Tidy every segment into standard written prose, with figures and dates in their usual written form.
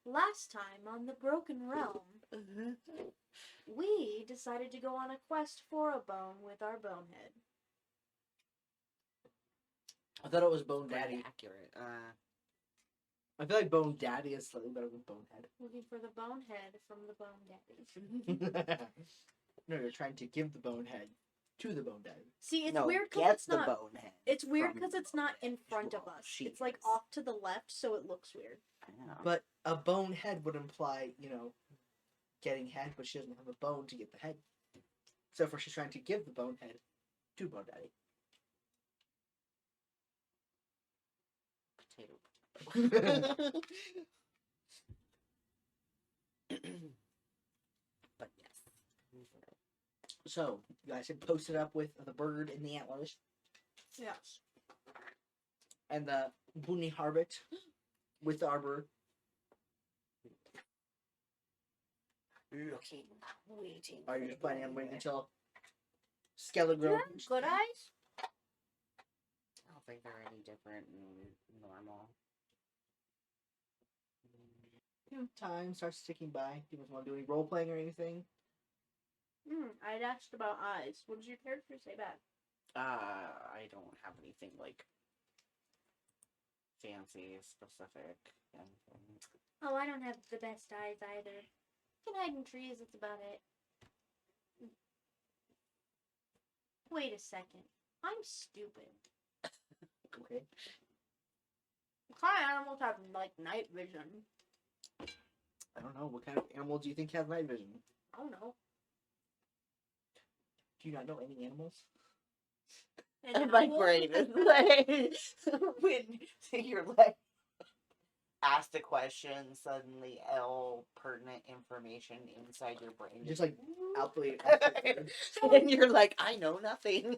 Last time on the Broken Realm, we decided to go on a quest for a bone with our bonehead. I thought it was Bone Pretty Daddy. accurate. I feel like Bone Daddy is slightly better than Bonehead. Looking for the bonehead from the Bone Daddy. No, you're trying to give the Bonehead to the Bone Daddy. See, it's no, weird because get it's the not. bonehead. It's weird from because the it's not in bonehead. front of Well, us. she It's like is. off to the left, so it looks weird. I know. But a Bonehead would imply, getting head, but she doesn't have a bone to get the head. So therefore, she's trying to give the Bonehead to Bone Daddy. Potato. But yes. So, you guys had posted up with the bird and the antlers Yes. and the Boony Harbit with the Arbor. Looking, waiting. Are you for just the planning on waiting bonehead. until Do you Skeleton? have good eyes? I don't think they're any different than normal. Time starts ticking by. Do you guys want to do any role playing or anything? I'd asked about eyes. What did your character say back? I don't have anything like fancy, specific. Anything. Oh, I don't have the best eyes either. I can hide in trees, that's about it. Wait a second. I'm stupid. Okay. What kind of animals have, like, night vision? I don't know. What kind of animal do you think has night vision? I don't know. Do you not know any animals? An My owl? brain is like when you're like asked a question, suddenly all pertinent information inside your brain Just like out the and you're like, I know nothing.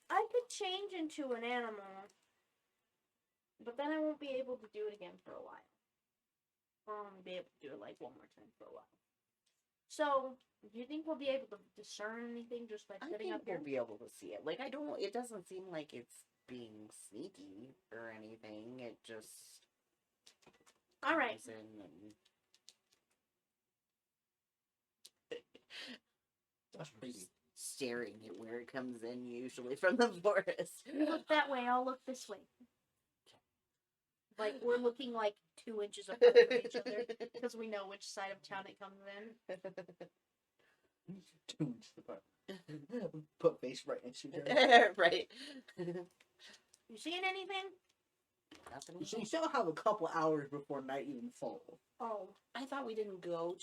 I could change into an animal, but then I won't be able to do it again for a while. Or I'll only be able to do it like one more time for a while. So, do you think we'll be able to discern anything just by I sitting think up here? we'll be able to see it. Like, it doesn't seem like it's being sneaky or anything. It just All right. comes in and That's crazy. staring at where it comes in, usually from the forest. You look that way, I'll look this way. Like, we're looking like 2 inches apart from each other because we know which side of town it comes in. 2 inches apart. Put face right next to each other. Right. You seeing anything? Nothing. So you still have a couple hours before night even falls. Oh. I thought we didn't go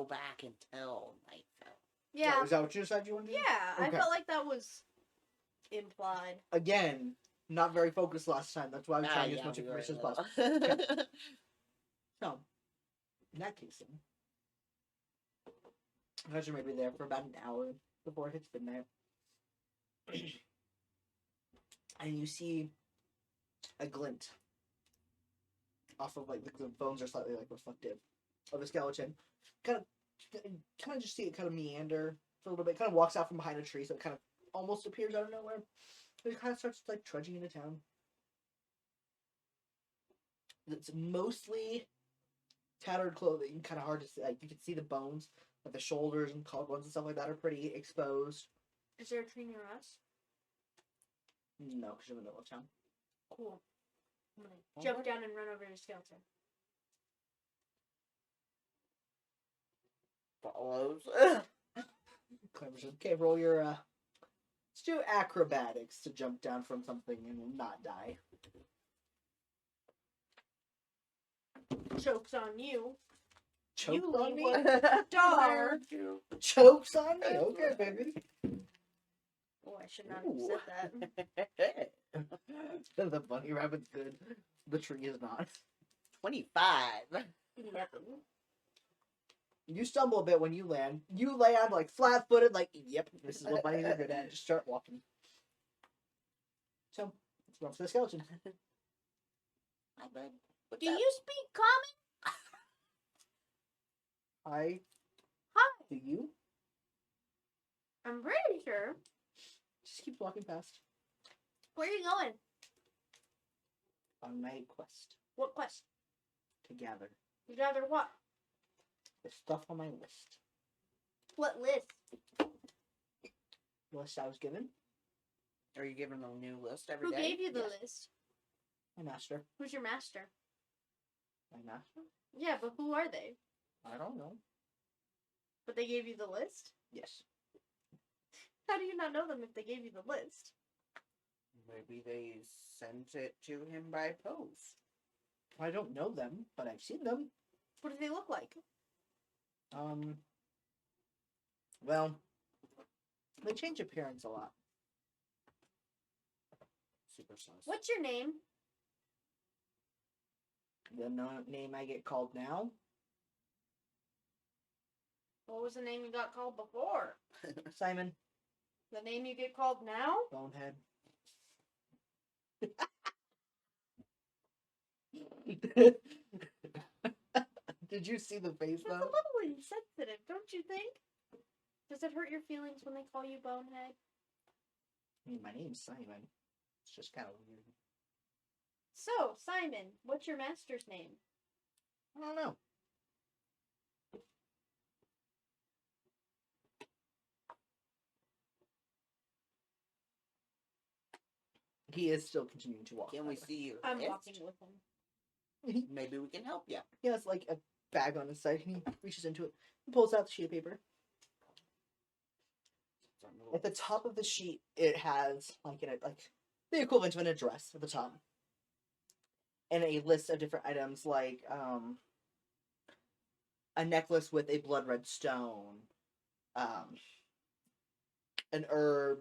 back until night fell. Yeah. Is that what you decided you wanted to do? Yeah, I Okay. felt like that was implied. Again, not very focused last time. That's why I'm trying as much we were information as a possible. little- So, in that case, then, you guys are maybe there for about an hour before it hits midnight. And you see a glint off of, like, the bones are slightly, like, reflective of a skeleton. Kind of just see it kind of meander for a little bit. Kind of walks out from behind a tree, so it kind of almost appears out of nowhere. It kind of starts, like, trudging into town. It's mostly tattered clothing, kind of hard to see. Like, you can see the bones, like the shoulders and collarbones and stuff like that are pretty exposed. Is there a tree near us? No, because you're in the middle of town. Cool. I'm gonna jump down and run over to Skeleton. Follows. Clever says, okay, roll your, let's do acrobatics to jump down from something and not die. Joke's on you. Chokes You on me? leave Dar. Chokes on me? Okay, baby. Oh, I should not have said that. The bunny rabbit's good. The tree is not. 25. 11. You stumble a bit when you land. You land, like, flat-footed, like, yep, this is what bunnies are good at. Just start walking. So, let's run for the skeleton. Hi, bud. What's Do up? you speak common? Hi. Hi. Do you? I'm pretty sure. Just keeps walking past. Where are you going? On my quest What quest? to gather You gather what? the stuff on my list. What list? The list I was given. Are you giving them a new list every Who day? gave you the Yes. list? My master. Who's your master? My master? Yeah, but who are they? I don't know. But they gave you the list? Yes. How do you not know them if they gave you the list? Maybe they sent it to him by post. I don't know them, but I've seen them. What do they look like? Well, they change appearance a lot. Super sus. What's your name? The name I get called now? What was the name you got called before? Simon. The name you get called now? Bonehead. Did you see the face That's a though? little insensitive, don't you think? Does it hurt your feelings when they call you Bonehead? I mean, my name's Simon. It's just kind of weird. So, Simon, what's your master's name? I don't know. He is still continuing to walk. Can by we the way. see your I'm list? walking with him. Maybe we can help you. He has like a bag on his side, and he reaches into it and pulls out the sheet of paper. At the top of the sheet, it has like the equivalent of an address at the top, and a list of different items like a necklace with a blood red stone, an herb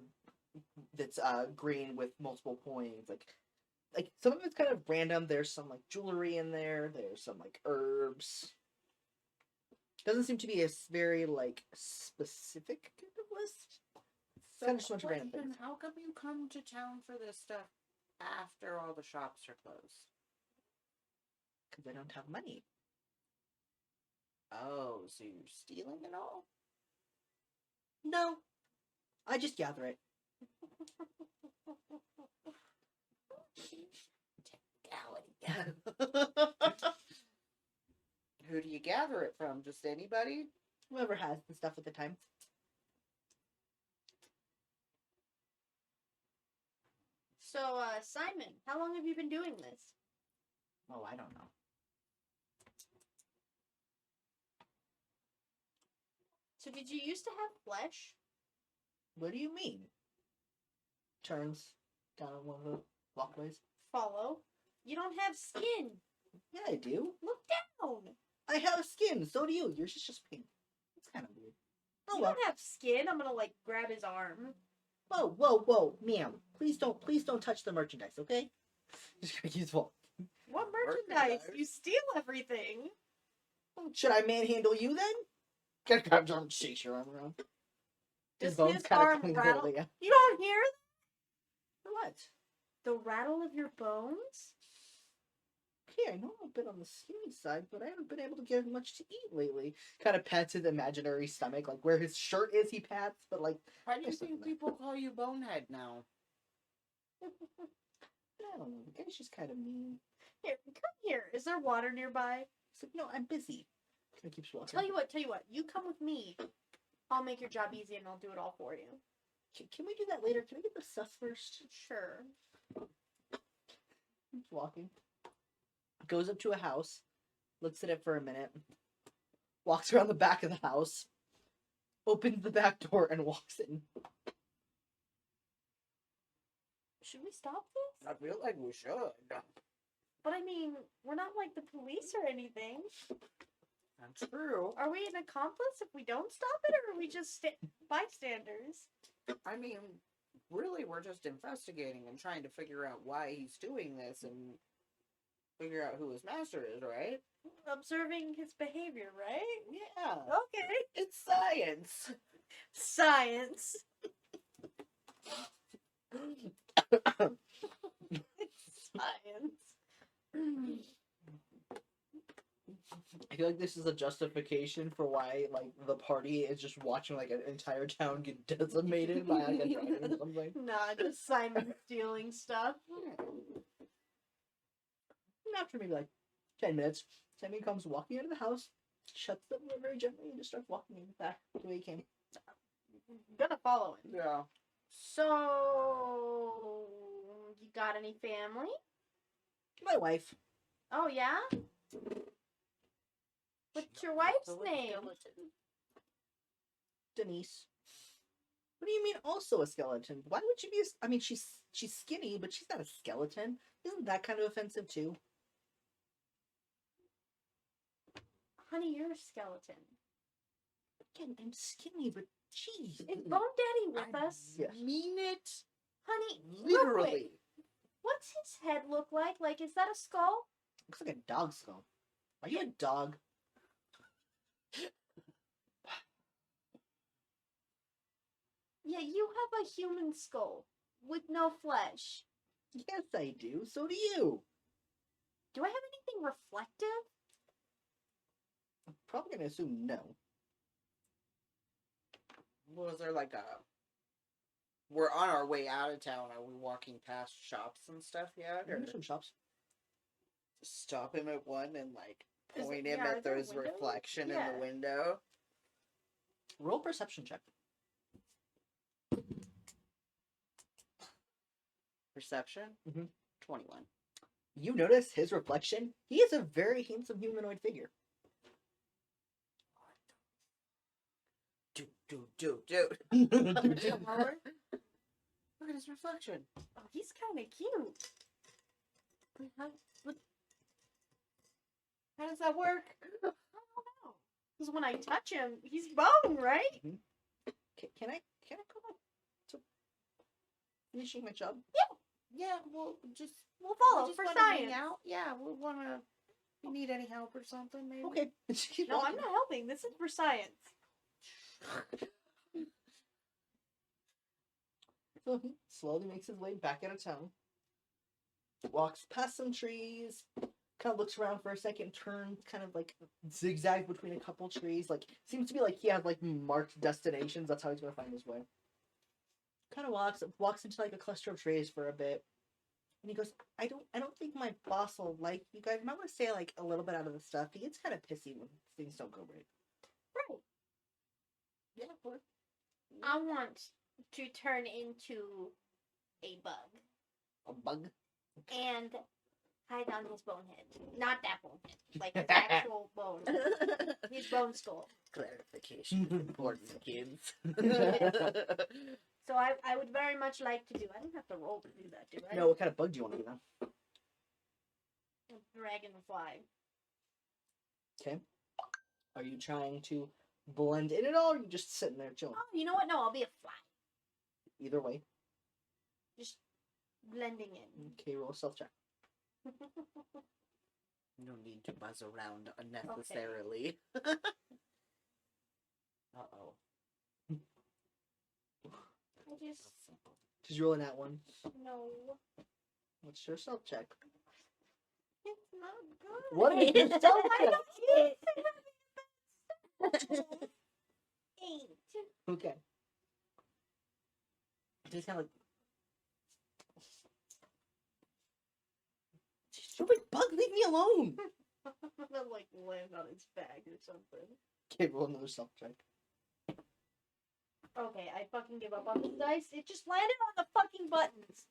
that's green with multiple points. Like some of it's kind of random. There's some like jewelry in there. There's some like herbs. Doesn't seem to be a very like specific kind of list. So, Kind of just a bunch of random question, things. how come you come to town for this stuff after all the shops are closed? Because I don't have money. Oh, so you're stealing it all? No, I just gather it. Who do you gather it from? Just anybody? Whoever has the stuff at the time. So, Simon, how long have you been doing this? Oh, I don't know. So, did you used to have flesh? What do you mean? Turns down one of the walkways. Follow. You don't have skin. Yeah, I do. Look down. I have skin. So do you. Yours is just pink. It's kind of weird. Oh You well. don't have skin. I'm gonna like grab his arm. Whoa, whoa, whoa, ma'am! Please don't touch the merchandise, okay? Just gonna use one. What merchandise? You steal everything. Should I manhandle you then? Get grabs arm, shakes your arm around. His Does bones his kind of arm coming rattle? forward, yeah. You don't hear What? the rattle of your bones? Okay, I know I'm a bit on the skinny side, but I haven't been able to get much to eat lately. Kind of pats his imaginary stomach, like where his shirt is, he pats, but like, Why do you there's think nothing there. people call you Bonehead now? I don't know. The guy's just kind of mean. Here, come here. Is there water nearby? He's like, no, I'm busy. Kind of keeps walking. Tell you what. You come with me. I'll make your job easy and I'll do it all for you. Can we do that later? Can we get the stuff first? Sure. Keeps walking. Goes up to a house, looks at it for a minute, walks around the back of the house, opens the back door, and walks in. Should we stop this? I feel like we should. But I mean, we're not like the police or anything. That's true. Are we an accomplice if we don't stop it, or are we just bystanders? I mean, really, we're just investigating and trying to figure out why he's doing this and figure out who his master is, right? Observing his behavior, right? Yeah. Okay. It's science. Science. Science. I feel like this is a justification for why, like, the party is just watching, like, an entire town get decimated by, like, a dragon or something. Nah, just Simon stealing stuff. And after maybe, like, 10 minutes, Sammy comes walking out of the house, shuts the door very gently, and just starts walking back the way he came. Gonna follow him. Yeah. So, you got any family? My wife. Oh, yeah? What's your wife's name? Denise. What do you mean also a skeleton? Why would she be I mean, she's skinny, but she's not a skeleton. Isn't that kind of offensive too? Honey, you're a skeleton. Again, I'm skinny, but jeez. Is Bone Daddy with us? Yes. Mean it. Honey, real quick, Literally. what's his head look like? Like, is that a skull? Looks like a dog skull. Are you a dog? Yeah, you have a human skull with no flesh. Yes, I do. So do you. Do I have anything reflective? I'm probably gonna assume no. Was there like a? We're on our way out of town. Are we walking past shops and stuff yet? Or There's some shops. stop him at one and like Is it- point him yeah, at is there a his window? reflection in Yeah. the window? Roll perception check. Perception. Mhm. 21. You notice his reflection. He is a very handsome humanoid figure. Dude. Look Look at his reflection. Oh, he's kind of cute. How does that work? I don't know. Because when I touch him, he's bone, right? Can I come up to finishing my job? Yeah, we'll just We'll follow we just for wanna hang science. out. Yeah, we'll wanna. You need any help or something? Maybe. Okay. Keep No, I'm walking. not helping. This is for science. So he slowly makes his way back out of town. Walks past some trees. Kind of looks around for a second, turns, kind of like zigzags between a couple trees. Like seems to be like he has like marked destinations. That's how he's gonna find his way. Kind of walks into like a cluster of trees for a bit, and he goes, I don't think my boss will like you guys. Might want to say like a little bit out of the stuff. He gets kind of pissy when things don't go right. Right. Yeah. What? I want to turn into a bug A bug. and hide on his bone head. Not that bone head. Like his actual bone. His bone skull. Clarification. Important kids. So I would very much like to do. I don't have to roll to do that, do I? No, what kind of bug do you want to be then? A dragonfly. Okay. Are you trying to blend in at all, or are you just sitting there chilling? Oh, you know what? No, I'll be a fly. Either way. Just blending in. Okay, roll a stealth check. No need to buzz around unnecessarily. Uh-oh. I just Just rolling that one. no. What's your stealth check? It's not good. What is your stealth check? 8. Okay. Just kind of like. Stupid bug, leave me alone! I'll like land on his back or something. Okay, roll another stealth check. Okay, I fucking give up on these dice. It just landed on the fucking buttons.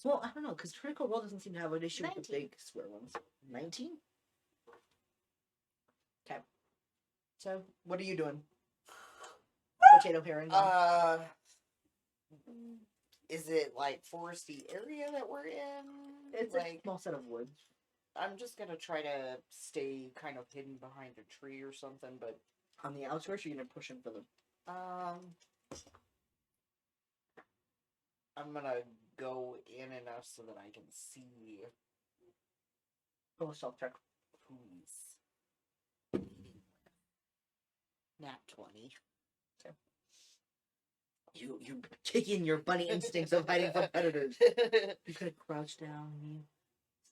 Well, I don't know, because Critical Role doesn't seem to have an issue with the 19. big square ones. 19? Okay. So, what are you doing? Potato Harengon. Is it like foresty area that we're in? It's like a small set of woods. I'm just gonna try to stay kind of hidden behind a tree or something, but On the outskirts, you're going to push in further. I'm gonna go in enough so that I can see Roll a stealth check. who's meeting with. Nat 20. You kick in your bunny instincts of hiding from predators. You kind of crouch down and you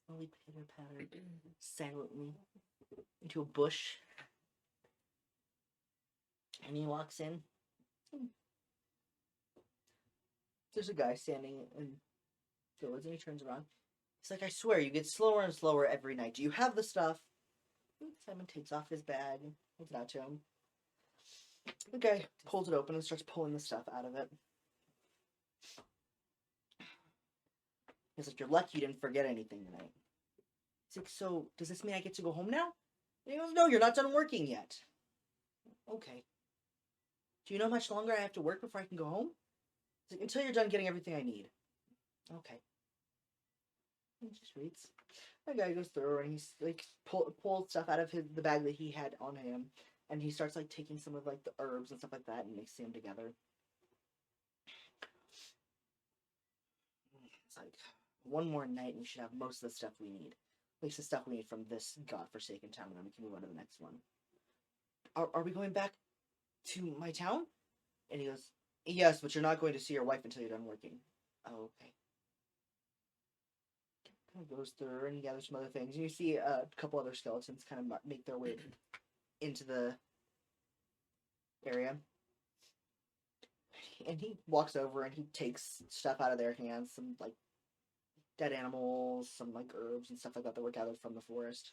slowly pitter patter silently into a bush. And he walks in. There's a guy standing in the woods and he turns around. He's like, I swear, you get slower and slower every night. Do you have the stuff? Simon takes off his bag and holds it out to him. The guy pulls it open and starts pulling the stuff out of it. He's like, "You're lucky you didn't forget anything tonight." He's like, "So, does this mean I get to go home now?" And he goes, "No, you're not done working yet." "Okay. Do you know how much longer I have to work before I can go home?" He's like, "Until you're done getting everything I need." "Okay." He just waits. The guy goes through and he's like pulls stuff out of the bag that he had on him, and he starts like taking some of like the herbs and stuff like that and mixing them together. It's like, one more night and we should have most of the stuff we need. At least the stuff we need from this godforsaken town, and then we can move on to the next one. Are we going back to my town? And he goes, "Yes, but you're not going to see your wife until you're done working." "Oh, okay." Kind of goes through and gathers some other things. And you see a couple other skeletons kind of make their way into the area. And he walks over and he takes stuff out of their hands, some like dead animals, some like herbs and stuff like that were gathered from the forest.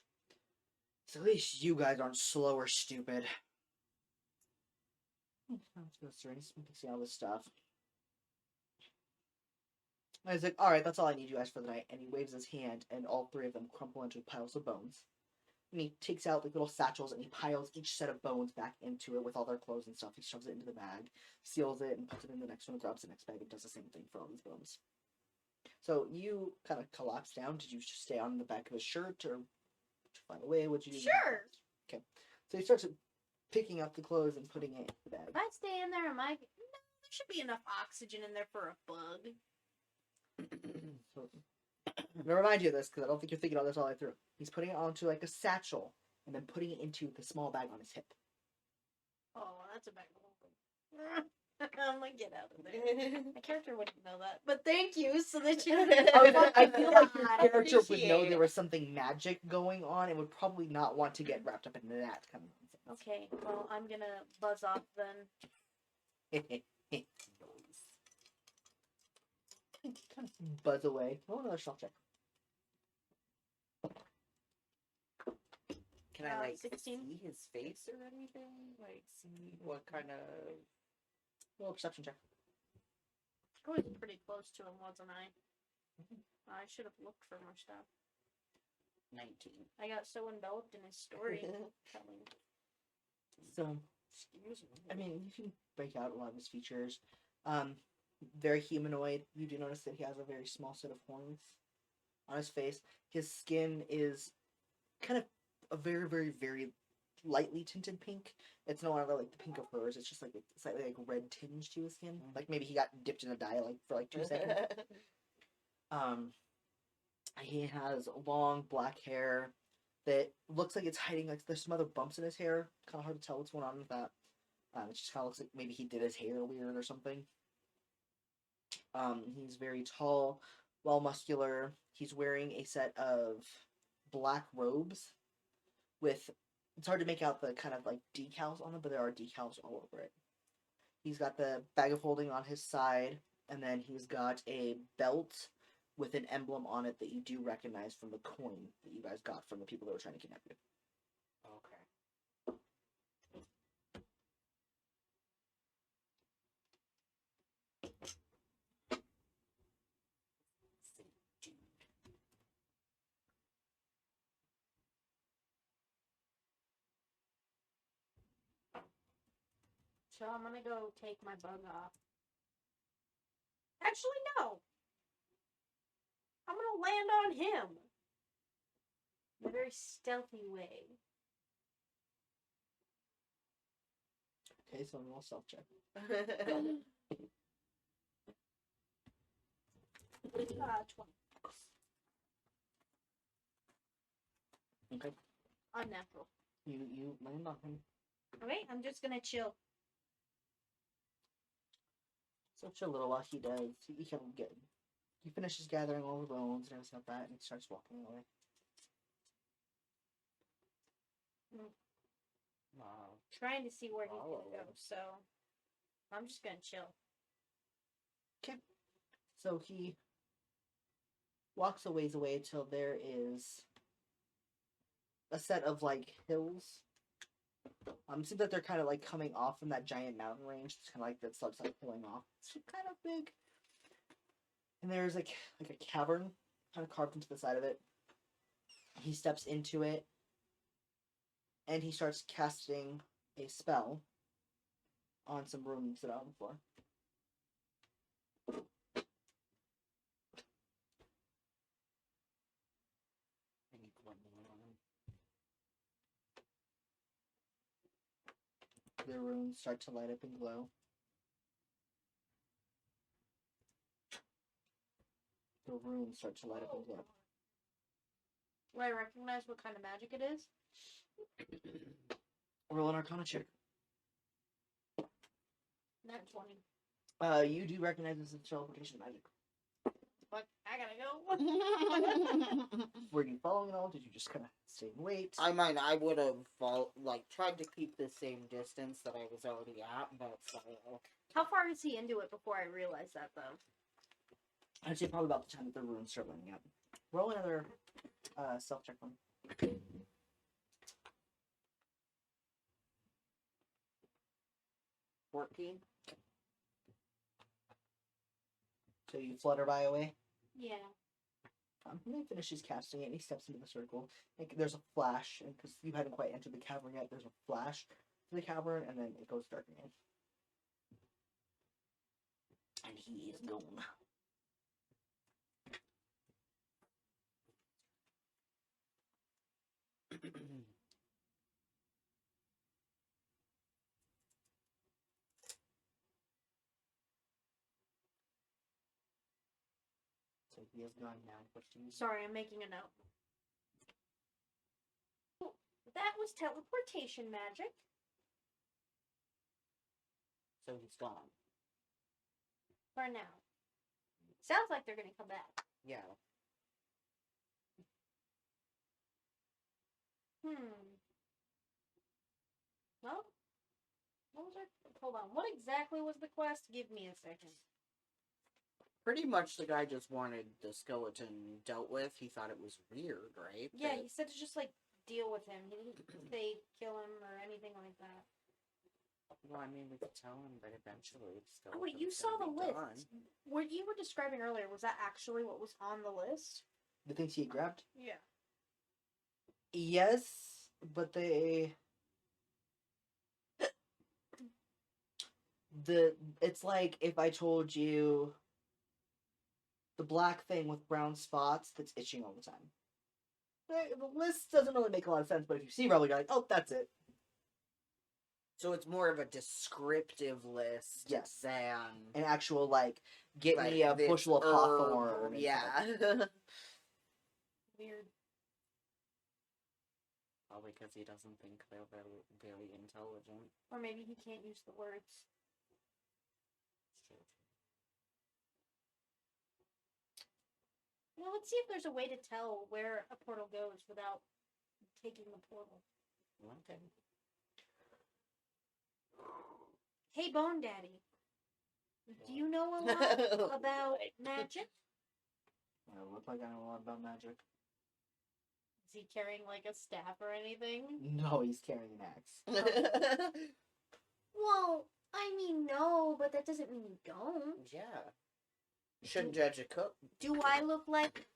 So at least you guys aren't slow or stupid. Goes through and he's mixing all this stuff. And he's like, "Alright, that's all I need you guys for the night." And he waves his hand, and all three of them crumple into piles of bones. And he takes out like little satchels and he piles each set of bones back into it with all their clothes and stuff. He shoves it into the bag, seals it, and puts it in the next one, grabs the next bag, and does the same thing for all these bones. So you kind of collapse down. Did you just stay on the back of his shirt, or did you find a way? What'd you do? Sure. Okay. So he starts picking up the clothes and putting it in the bag. If I stay in there, there should be enough oxygen in there for a bug. So, I'm gonna remind you of this because I don't think you're thinking about this all the way through. He's putting it onto like a satchel and then putting it into the small bag on his hip. Oh, that's a bag of holding. I'm gonna get out of there. My character wouldn't know that, but thank you. So that you. I feel like your God. character would know Appreciate there it. was something magic going on and would probably not want to get wrapped up in that kind of nonsense. Okay, well, I'm gonna buzz off then. Kind of buzz away. Oh, another stealth check. Can I like 16? see his face or anything? Like see what kind of Roll a perception check. I was pretty close to him, wasn't I? I should have looked for more stuff. 19. I got so enveloped in his story telling. So, Excuse me. I mean, you can break out a lot of his features. Very humanoid. You do notice that he has a very small set of horns on his face. His skin is kind of a very, very, very lightly tinted pink. It's no longer like the pink of hers. It's just like a slightly like red tinge to his skin. Like maybe he got dipped in a dye like for like 2 seconds. He has long black hair that looks like it's hiding like there's some other bumps in his hair. Kind of hard to tell what's going on with that. It just kind of looks like maybe he did his hair weird or something. He's very tall, well muscular. He's wearing a set of black robes with, it's hard to make out the kind of like decals on them, but there are decals all over it. He's got the bag of holding on his side, and then he's got a belt with an emblem on it that you do recognize from the coin that you guys got from the people that were trying to kidnap you. Okay. Dude. So I'm gonna go take my bug off. Actually, no. I'm gonna land on him. In a very stealthy way. Okay, so roll self check. 20. Okay. Unnatural. You land on him. Okay, I'm just gonna chill. So chill a little while he does. He kind of get. He finishes gathering all the bones and everything like that, and he starts walking away. Wow. Trying to see where he's Oh. gonna go, so I'm just gonna chill. So he walks a ways away till there is a set of like hills. Seems that they're kind of like coming off from that giant mountain range. It's kind of like that starts like pulling off. It's kind of big. And there's like a cavern kind of carved into the side of it. He steps into it, and he starts casting a spell on some runes that are on the floor. I need one more on him. The runes start to light up and glow. The runes start to light up and glow. Do I recognize what kind of magic it is? Roll an Arcana check. Not 20. You do recognize this as teleportation magic. Fuck, I gotta go. Were you following it all? Did you just kind of stay and wait? I would have tried to keep the same distance that I was already at, but How far is he into it before I realize that, though? I'd say probably about the time that the runes start lighting up. Roll another self check for me. 14. So you flutter by away. Yeah. And then finishes casting it, and he steps into the circle. Like, there's a flash, and because you hadn't quite entered the cavern yet, there's a flash to the cavern, and then it goes dark again. And he is gone. So he is gone now. What do you Sorry, I'm making a note. That was teleportation magic. So he's gone. For now. Sounds like they're gonna come back. Yeah. Well, what was our... Hold on. What exactly was the quest? Give me a second. Pretty much the guy just wanted the skeleton dealt with. He thought it was weird, right? Yeah, he said to just, like, deal with him. He didn't say kill him or anything like that. Well, I mean, we could tell him, but eventually the Oh, skeleton. wait, you saw the list. What you were describing earlier, was that actually what was on the list? The things he had grabbed? Yeah. Yes, but it's like if I told you the black thing with brown spots that's itching all the time. The list doesn't really make a lot of sense, but if you see Rebel, you're like, oh, that's it. So it's more of a descriptive list, Yes. than An actual, like, get like me a this bushel of herb, hawthorn. and Yeah. stuff. Weird. Probably because he doesn't think they're very, very intelligent. Or maybe he can't use the words. Well, let's see if there's a way to tell where a portal goes without taking the portal. Okay. Hey, Bone Daddy. Do you know a lot about magic? I look like I know a lot about magic. Is he carrying, like, a staff or anything? No, he's carrying an axe. Well, I mean, no, but that doesn't mean you don't. Yeah. Shouldn't judge a cook. Do I look like...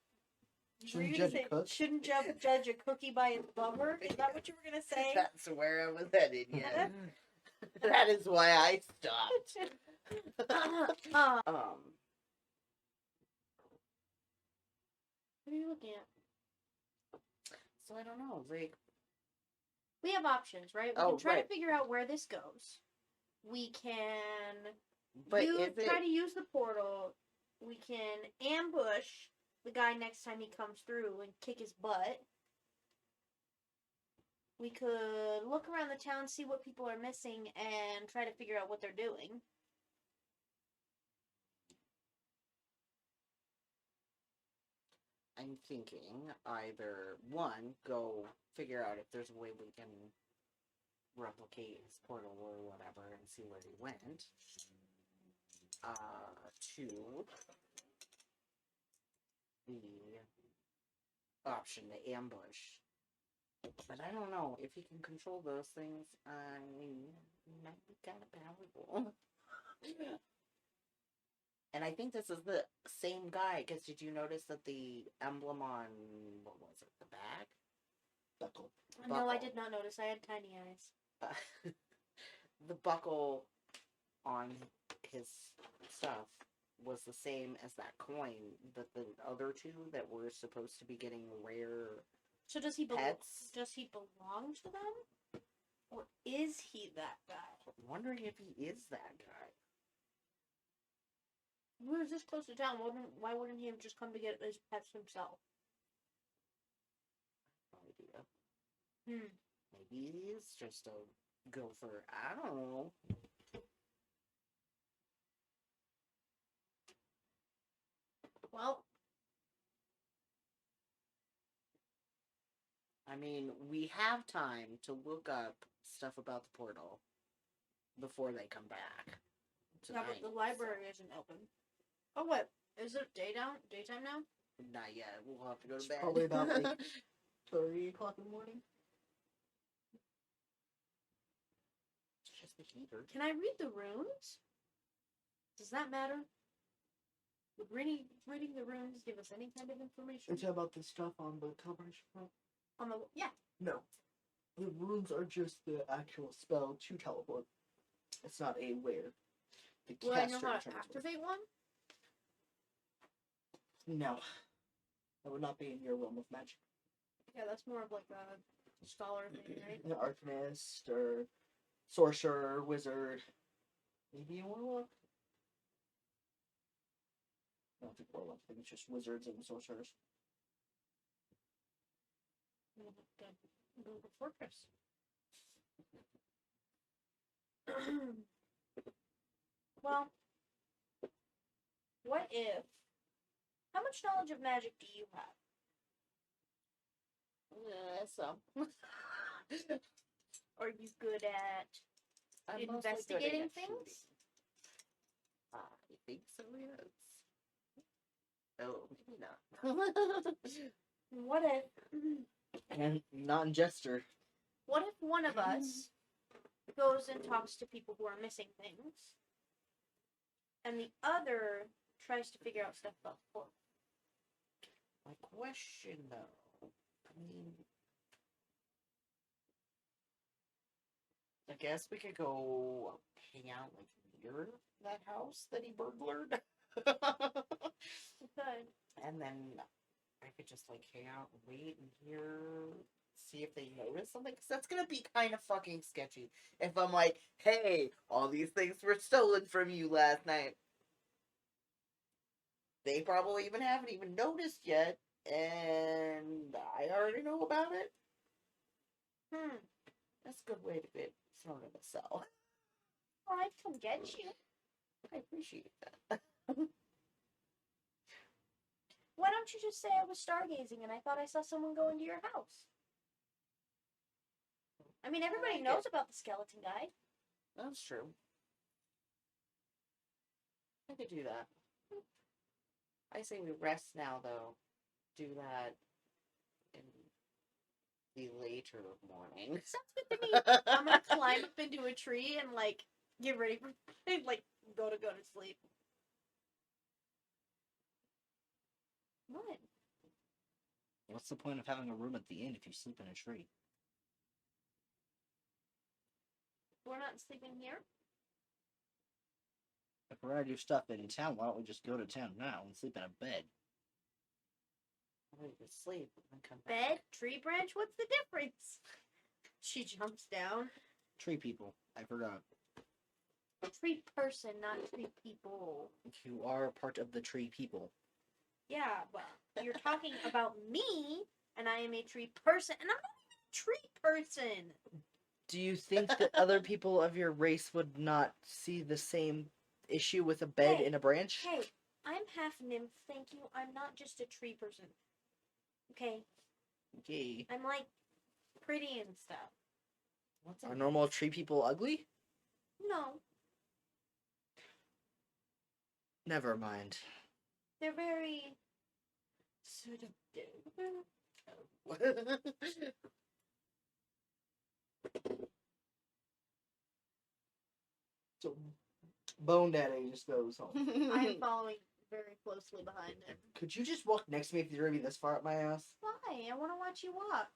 Shouldn't judge a cook? Shouldn't judge a cookie by its cover? Is that what you were going to say? That's where I was headed, yeah. That is why I stopped. What are you looking at? So I don't know, like... We have options, right? We can try to figure out where this goes. We can try to use the portal. We can ambush the guy next time he comes through and kick his butt. We could look around the town, see what people are missing, and try to figure out what they're doing. I'm thinking either, one, go figure out if there's a way we can replicate his portal or whatever and see where he went. Two, the option to ambush But I don't know. If he can control those things, he might be kind of powerful. And I think this is the same guy, because did you notice that the emblem on, what was it, the bag? Buckle. No, I did not notice. I had tiny eyes. The buckle on his stuff was the same as that coin that the other two that were supposed to be getting rare So does he pets. does he belong to them? Or is he that guy? I'm wondering if he is that guy. We were this close to town. Why wouldn't he have just come to get his pets himself? No idea. Hmm. Maybe he is just a gopher. I don't know. Well, I mean, we have time to look up stuff about the portal before they come back. yeah, but the library isn't open. Oh, what? Is it daytime now? Not yet. We'll have to go to It's bed. probably about, like, 3 o'clock in the morning. It's just the heater. Can I read the runes? Does that matter? Would reading the runes give us any kind of information? It's about the stuff on the coverage front. On the No. The runes are just the actual spell to teleport. It's not a where. The Will I know caster how to determines where. activate one? No. That would not be in your realm of magic. Yeah, that's more of like a scholar thing, right? An arcanist or sorcerer, wizard, maybe a warlock. I don't think warlock. I think it's just wizards and sorcerers. I'm gonna have to go to the fortress. Well, what if? How much knowledge of magic do you have? So. Are you good at I'm mostly good investigating at things? shooting. I think so, yes. Oh, maybe not. What if? And not in jester. What if one of us goes and talks to people who are missing things, and the other tries to figure out stuff about the portal? My question, though, I mean, I guess we could go hang out, like, near that house that he burglared. We could. And then I could just, like, hang out and wait and hear, see if they notice something. Because that's going to be kind of fucking sketchy. If I'm like, hey, all these things were stolen from you last night. They probably haven't even noticed yet. And I already know about it. That's a good way to get thrown in a cell. Oh, I'd come get you. I appreciate that. Why don't you just say I was stargazing and I thought I saw someone go into your house? I mean, everybody like knows about the skeleton guy. That's true. I could do that. I say we rest now, though. Do that in the later morning. Sounds good to me. I'm gonna climb up into a tree and like get ready for like go to sleep. What? What's the point of having a room at the inn if you sleep in a tree? We're not sleeping here? If we're gonna do stuff in town, why don't we just go to town now and sleep in a bed? We could sleep and come Bed? back. Tree branch? What's the difference? She jumps down. Tree people. I forgot. Tree person, not tree people. You are part of the tree people. Yeah, but you're talking about me, and I am a tree person, and I'm not even a tree person. Do you think that other people of your race would not see the same issue with a bed Hey, in a branch? Hey, I'm half nymph, thank you. I'm not just a tree person. Okay? Okay. I'm like pretty and stuff. What's Are normal tree people ugly? No, Never mind. they're very seductive. So, Bone Daddy just goes home. I'm following very closely behind him. Could you just walk next to me if you're gonna be this far up my ass? Why? I want to watch you walk.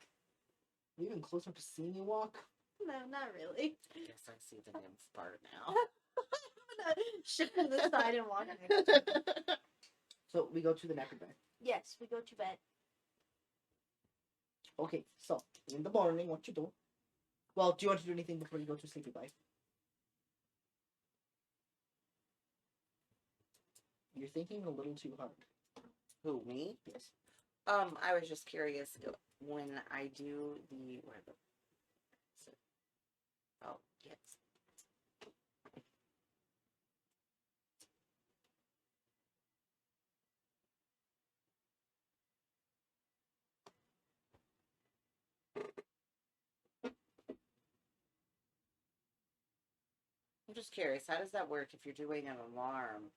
Are you even close enough to see me walk? No, not really. I guess I see the nymph part now. I'm gonna shift to the side and walk next to him. So we go to the napper bed. Yes, we go to bed. Okay, so in the morning, what you do? Well, do you want to do anything before you go to sleepy bye? You're thinking a little too hard. Who, me? Yes. I was just curious when I do the where the oh yes. I'm just curious, how does that work if you're doing an alarm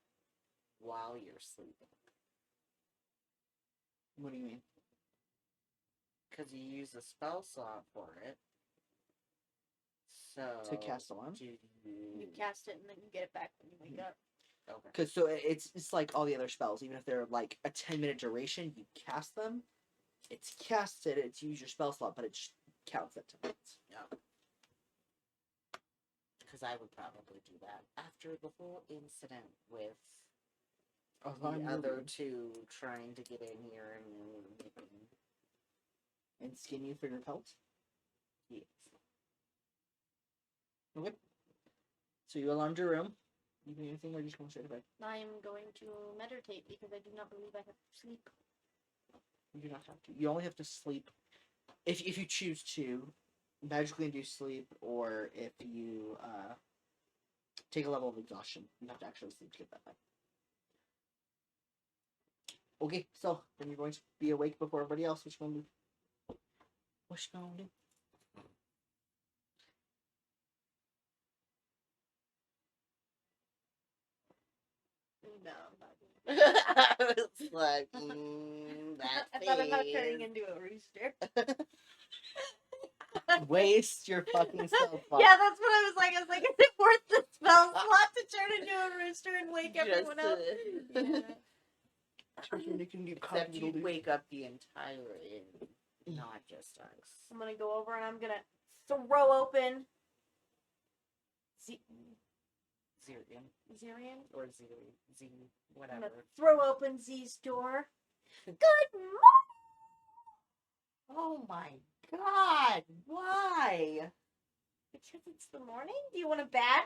while you're sleeping? What do you mean? Because you use a spell slot for it. So To cast alarm? do You cast it and then you get it back when you wake up. Okay. Because so it's like all the other spells. Even if they're like a 10-minute duration, you cast them. It's casted. It's use your spell slot, but it just counts at 10 minutes. Because I would probably do that after the whole incident with Oh, the other two trying to get in here and skin you for your pelt. yes. Okay. So you alarmed your room. You do anything, or just going straight to bed? I am going to meditate because I do not believe I have to sleep. You do not have to. You only have to sleep if you choose to magically induce sleep, or if you take a level of exhaustion. You have to actually sleep to get that back. Okay, so then you're going to be awake before everybody else. What you gonna do? What you gonna do? No, I'm not doing I was like, it. that I thought about face. turning into a rooster. Waste your fucking spell slot. Yeah, that's what I was like. I was like, is it worth the spell slot to turn into a rooster and wake everyone up? You can get Except you'd wake up the entire inn, not just us. I'm gonna go over and I'm gonna throw open Xirien? Or Z, I'm whatever. gonna throw open Z's door. Good morning! Oh my god, why? Because it's the morning? Do you want a bad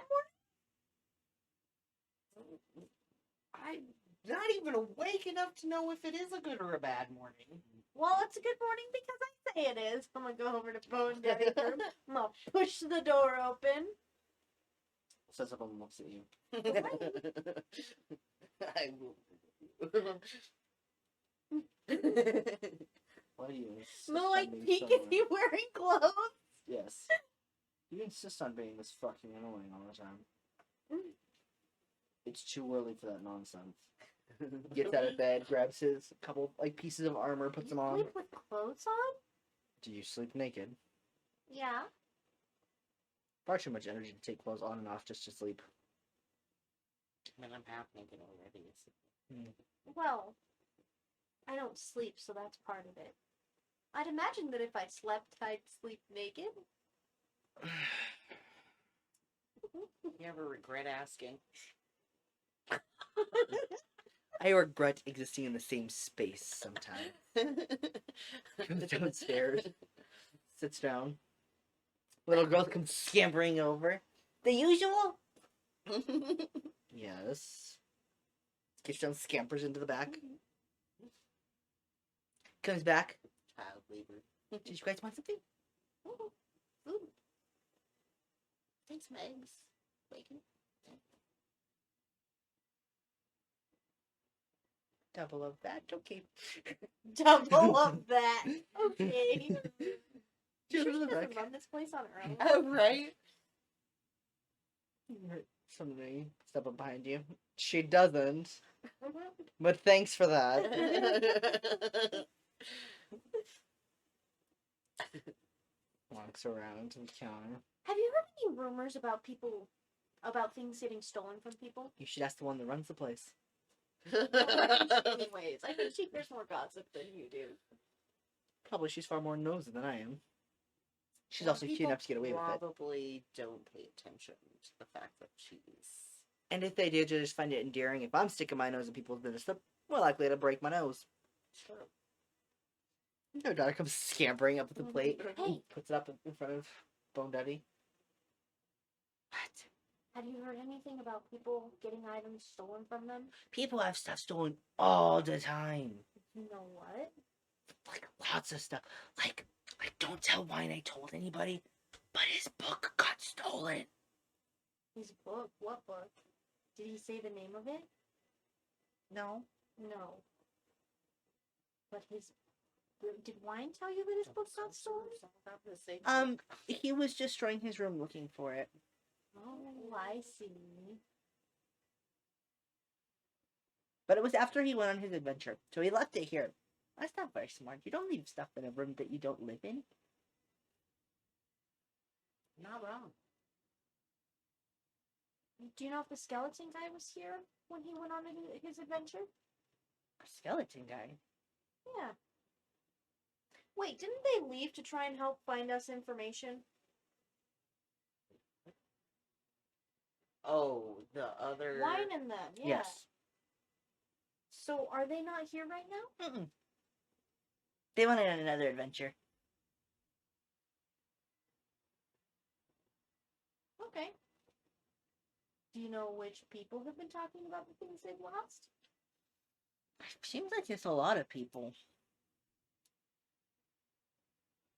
morning? I'm not even awake enough to know if it is a good or a bad morning. Well, it's a good morning because I say it is. I'm gonna go over to Bone Daddy's room. I'm gonna push the door open. Says up and looks at you. I will. Why do you insist I'm gonna on like being peek so if annoying? you wearing clothes. Yes. You insist on being this fucking annoying all the time. It's too early for that nonsense. Gets out of bed, grabs his couple like pieces of armor, puts them on. Sleep with clothes on? Do you sleep naked? Yeah. Far too much energy to take clothes on and off just to sleep. I mean, I'm half naked already. Well, I don't sleep, so that's part of it. I'd imagine that if I slept, I'd sleep naked. You ever regret asking? I regret existing in the same space sometimes. Goes downstairs, sits down. Little girl comes scampering over. The usual? Yes. Gets down, scampers into the back. Comes back. Child labor. Did you guys want something? Ooh. Take some eggs. Bacon. Double of that. Okay. Double of that. Okay. She Sure goes she to the doesn't back. run this place on her own. Oh, right? You heard somebody step up behind you. She doesn't. Mhm. But thanks for that. Walks around to the counter. Have you heard any rumors about people about things getting stolen from people? You should ask the one that runs the place. Anyways, I think there's more gossip than you do. Probably she's far more nosy than I am. She's Well, also cute people enough to get away with it. Probably don't pay attention to the fact that she's. And if they do, just find it endearing. If I'm sticking my nose in people's business, they're more likely to break my nose. Sure. Her daughter comes scampering up with the plate, Hey. puts it up in front of Bone Daddy. What? Have you heard anything about people getting items stolen from them? People have stuff stolen all the time. You know what? Like, lots of stuff. Like, don't tell Wine I told anybody, but his book got stolen. His book? What book? Did he say the name of it? No. No. But did Wine tell you that his book got stolen? He was just destroying his room looking for it. Oh, I see. But it was after he went on his adventure, so he left it here. That's not very smart. You don't leave stuff in a room that you don't live in. Not wrong. Do you know if the skeleton guy was here when he went on his adventure? A skeleton guy? Yeah. Wait, didn't they leave to try and help find us information? Oh, the other. Wine and them, yeah. Yes. So are they not here right now? Mm-mm. They went on another adventure. Okay. Do you know which people have been talking about the things they've lost? Seems like it's a lot of people.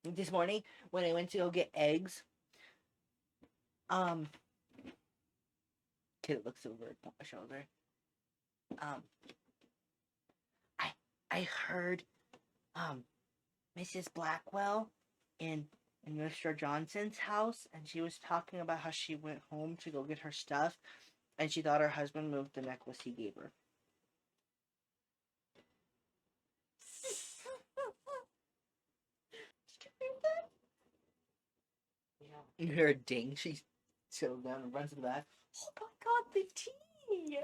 This morning, when I went to go get eggs, kid looks over my shoulder. I heard, Mrs. Blackwell in Mr. Johnson's house, and she was talking about how she went home to go get her stuff, and she thought her husband moved the necklace he gave her. Yeah. You hear a ding. She settles down and runs to the back. Oh my god, the tea!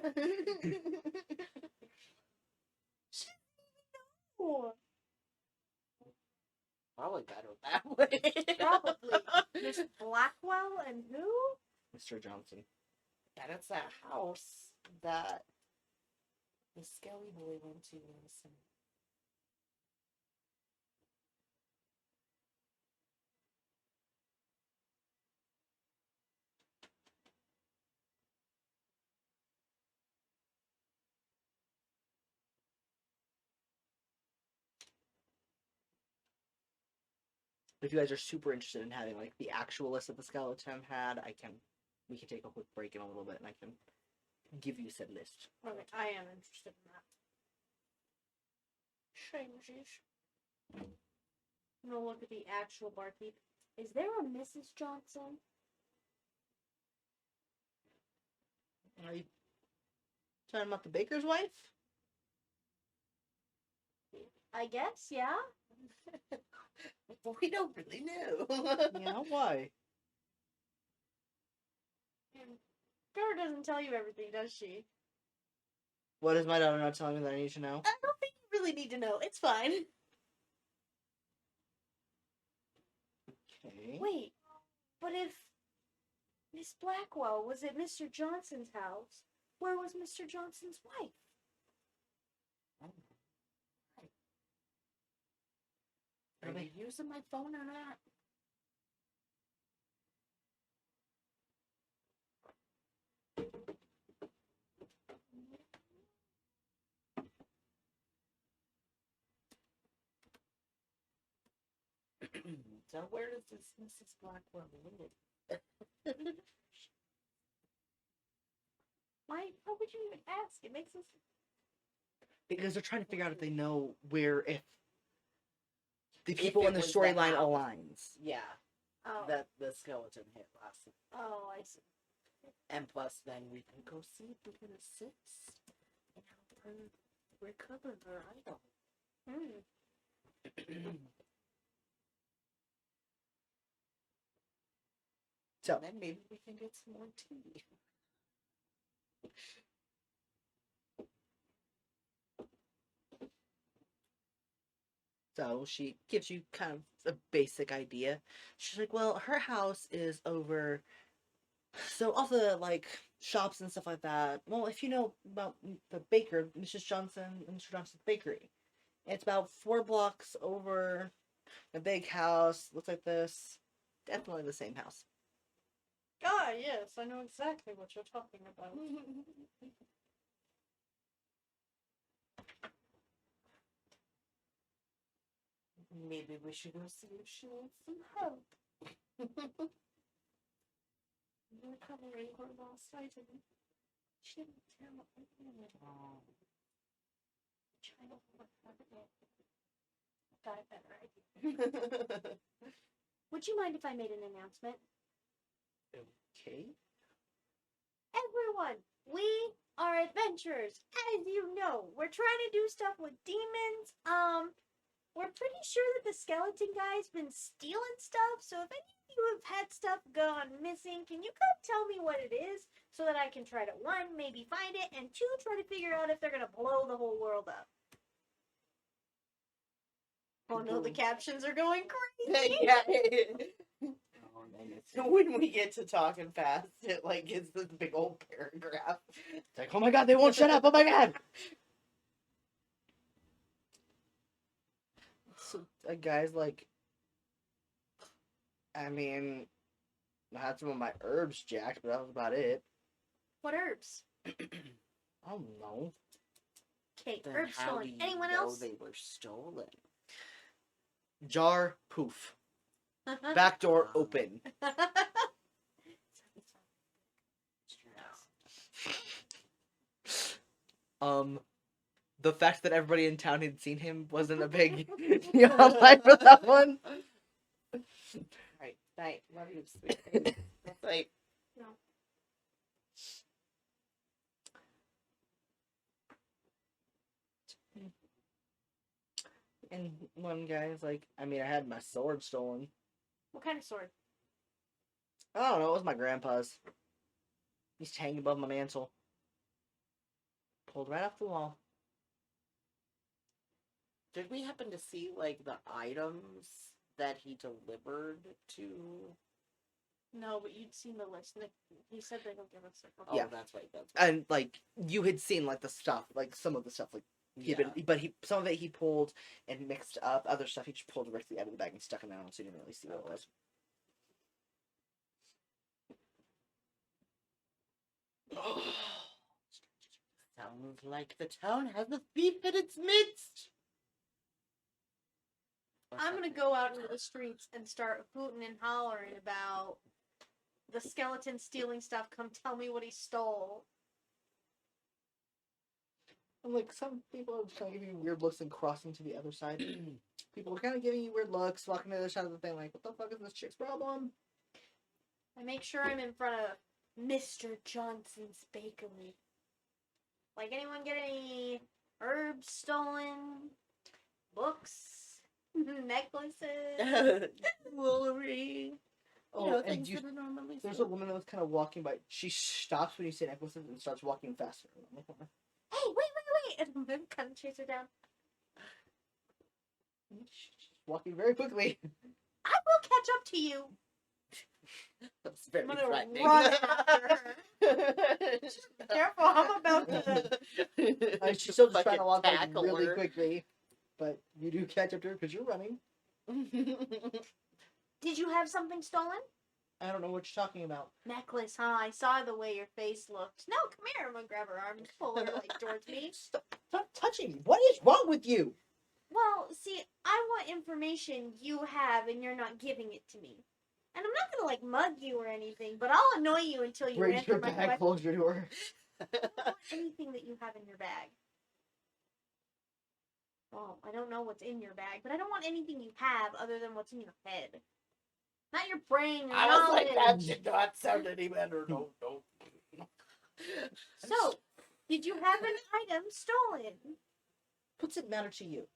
Oh, Probably better that way. probably. Miss Blackwell and who? Mr. Johnson. And it's that house that the Skelly boy went to last night. If you guys are super interested in having like the actual list that the skeleton had, we can take a quick break in a little bit and I can give you said list. Okay, I am interested in that. Changes. I'm gonna look at the actual barkeep. Is there a Mrs. Johnson? Are you talking about the baker's wife? I guess, yeah. We don't really know. Yeah, why? Girl doesn't tell you everything, does she? What is my daughter not telling me that I need to know? I don't think you really need to know. It's fine. Okay. Wait, but if Miss Blackwell was at Mr. Johnson's house, where was Mr. Johnson's wife? Are they using my phone or not? So where does this Mrs. Blackwell live? Why would you even ask? It makes us... Because they're trying to figure out if they know if the If people it in the was the storyline house. aligns. Yeah, Oh, that the skeleton hit last night. oh, I see. And plus, then we can go see if we can assist and help her recover her idol. So Then maybe we can get some more tea. So she gives you kind of a basic idea. She's like, well, her house is over. So all the like shops and stuff like that. Well, if you know about the baker, Mrs. Johnson and Mr. Johnson's bakery, it's about 4 blocks over a big house. Looks like this. Definitely the same house. Ah, yes, I know exactly what you're talking about. Maybe we should go see if she needs some help. You were covering her last night and she didn't tell anyone. Oh. Child got a better idea. Would you mind if I made an announcement? Okay. Everyone, we are adventurers. As you know, we're trying to do stuff with demons. We're pretty sure that the skeleton guy's been stealing stuff, so if any of you have had stuff gone missing, can you come tell me what it is so that I can try to, 1, maybe find it, and 2, try to figure out if they're gonna blow the whole world up. Oh no, the captions are going crazy. Yeah. When we get to talking fast, it like gets this big old paragraph. It's like, oh my god, they won't shut up. Oh my god. So a guy's like, I mean, I had some of my herbs jacked, but that was about it. What herbs? I don't know. Okay, Then herbs how do stolen. you Anyone know else? they were stolen? Jar, poof. Back door open. The fact that everybody in town had seen him wasn't a big highlight for that one. Right, night, love you, sweet. Like, No. And one guy's like, I mean, I had my sword stolen. What kind of sword? I don't know, it was my grandpa's. He's hanging above my mantle. Pulled right off the wall. did we happen to see like the items that he delivered to? No, but you'd seen the list. Nick, he said they don't give us a Oh, Yeah. that's right. That's right. And like you had seen like the stuff, like some of the stuff, like he'd Yeah. been, but some of it he pulled and mixed up. Other stuff he just pulled directly out of the bag and stuck it down, so you didn't really see what it was. Sounds like the town has a thief in its midst. I'm gonna go out into the streets and start hooting and hollering about the skeleton stealing stuff. Come tell me what he stole. And like some people are just kind of giving you weird looks and crossing to the other side. People are kind of giving you weird looks, walking to the other side of the thing, like, what the fuck is this chick's problem? I make sure I'm in front of Mr. Johnson's bakery. Like, anyone get any herbs stolen? Books? Necklaces? Jewelry. Oh, You know, and things you, that are normally there's a sold. woman that was kind of walking by. She stops when you say necklaces and starts walking faster. Hey, wait! And I'm gonna kind of chase her down. She's walking very quickly. I will catch up to you. That's very I'm gonna threatening. run after her. Careful, I'm about to. She's still just trying to Fucking walk like, tackle really her. quickly, but you do catch up to her because you're running. Did you have something stolen? I don't know what you're talking about. Necklace, huh? I saw the way your face looked. No, come here. I'm gonna grab her arm and pull her like towards me. Stop touching me. What is wrong with you? Well, see, I want information you have and you're not giving it to me. And I'm not gonna like mug you or anything, but I'll annoy you until you Bring answer your my bag question. closer to her. I don't want anything that you have in your bag. Well, I don't know what's in your bag, but I don't want anything you have other than what's in your head. Not your brain or I was knowledge. like, that should not sound any better. No. So, did you have an item stolen? What's it matter to you?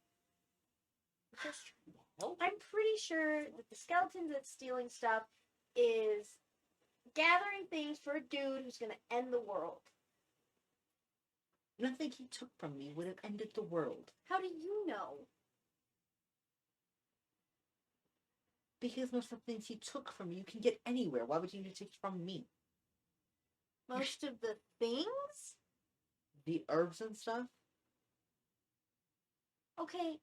I'm pretty sure that the skeleton that's stealing stuff is gathering things for a dude who's gonna end the world. Nothing he took from me would have ended the world. How do you know? Because most of the things he took from you can get anywhere. Why would you need to take it from me? Most of the things? The herbs and stuff? Okay,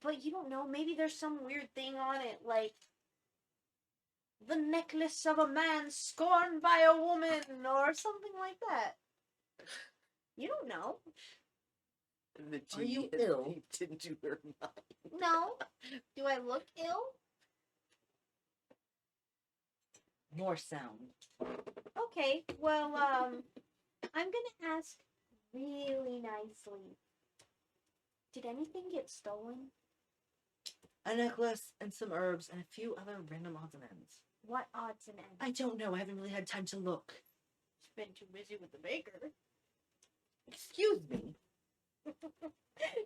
but you don't know. Maybe there's some weird thing on it, like the necklace of a man scorned by a woman, or something like that. You don't know. The Are you genius ill? leaped into her mind. No. Do I look ill? More sound. Okay, well, I'm gonna ask really nicely. Did anything get stolen? A necklace and some herbs and a few other random odds and ends. What odds and ends? I don't know. I haven't really had time to look. You've been too busy with the baker. Excuse me.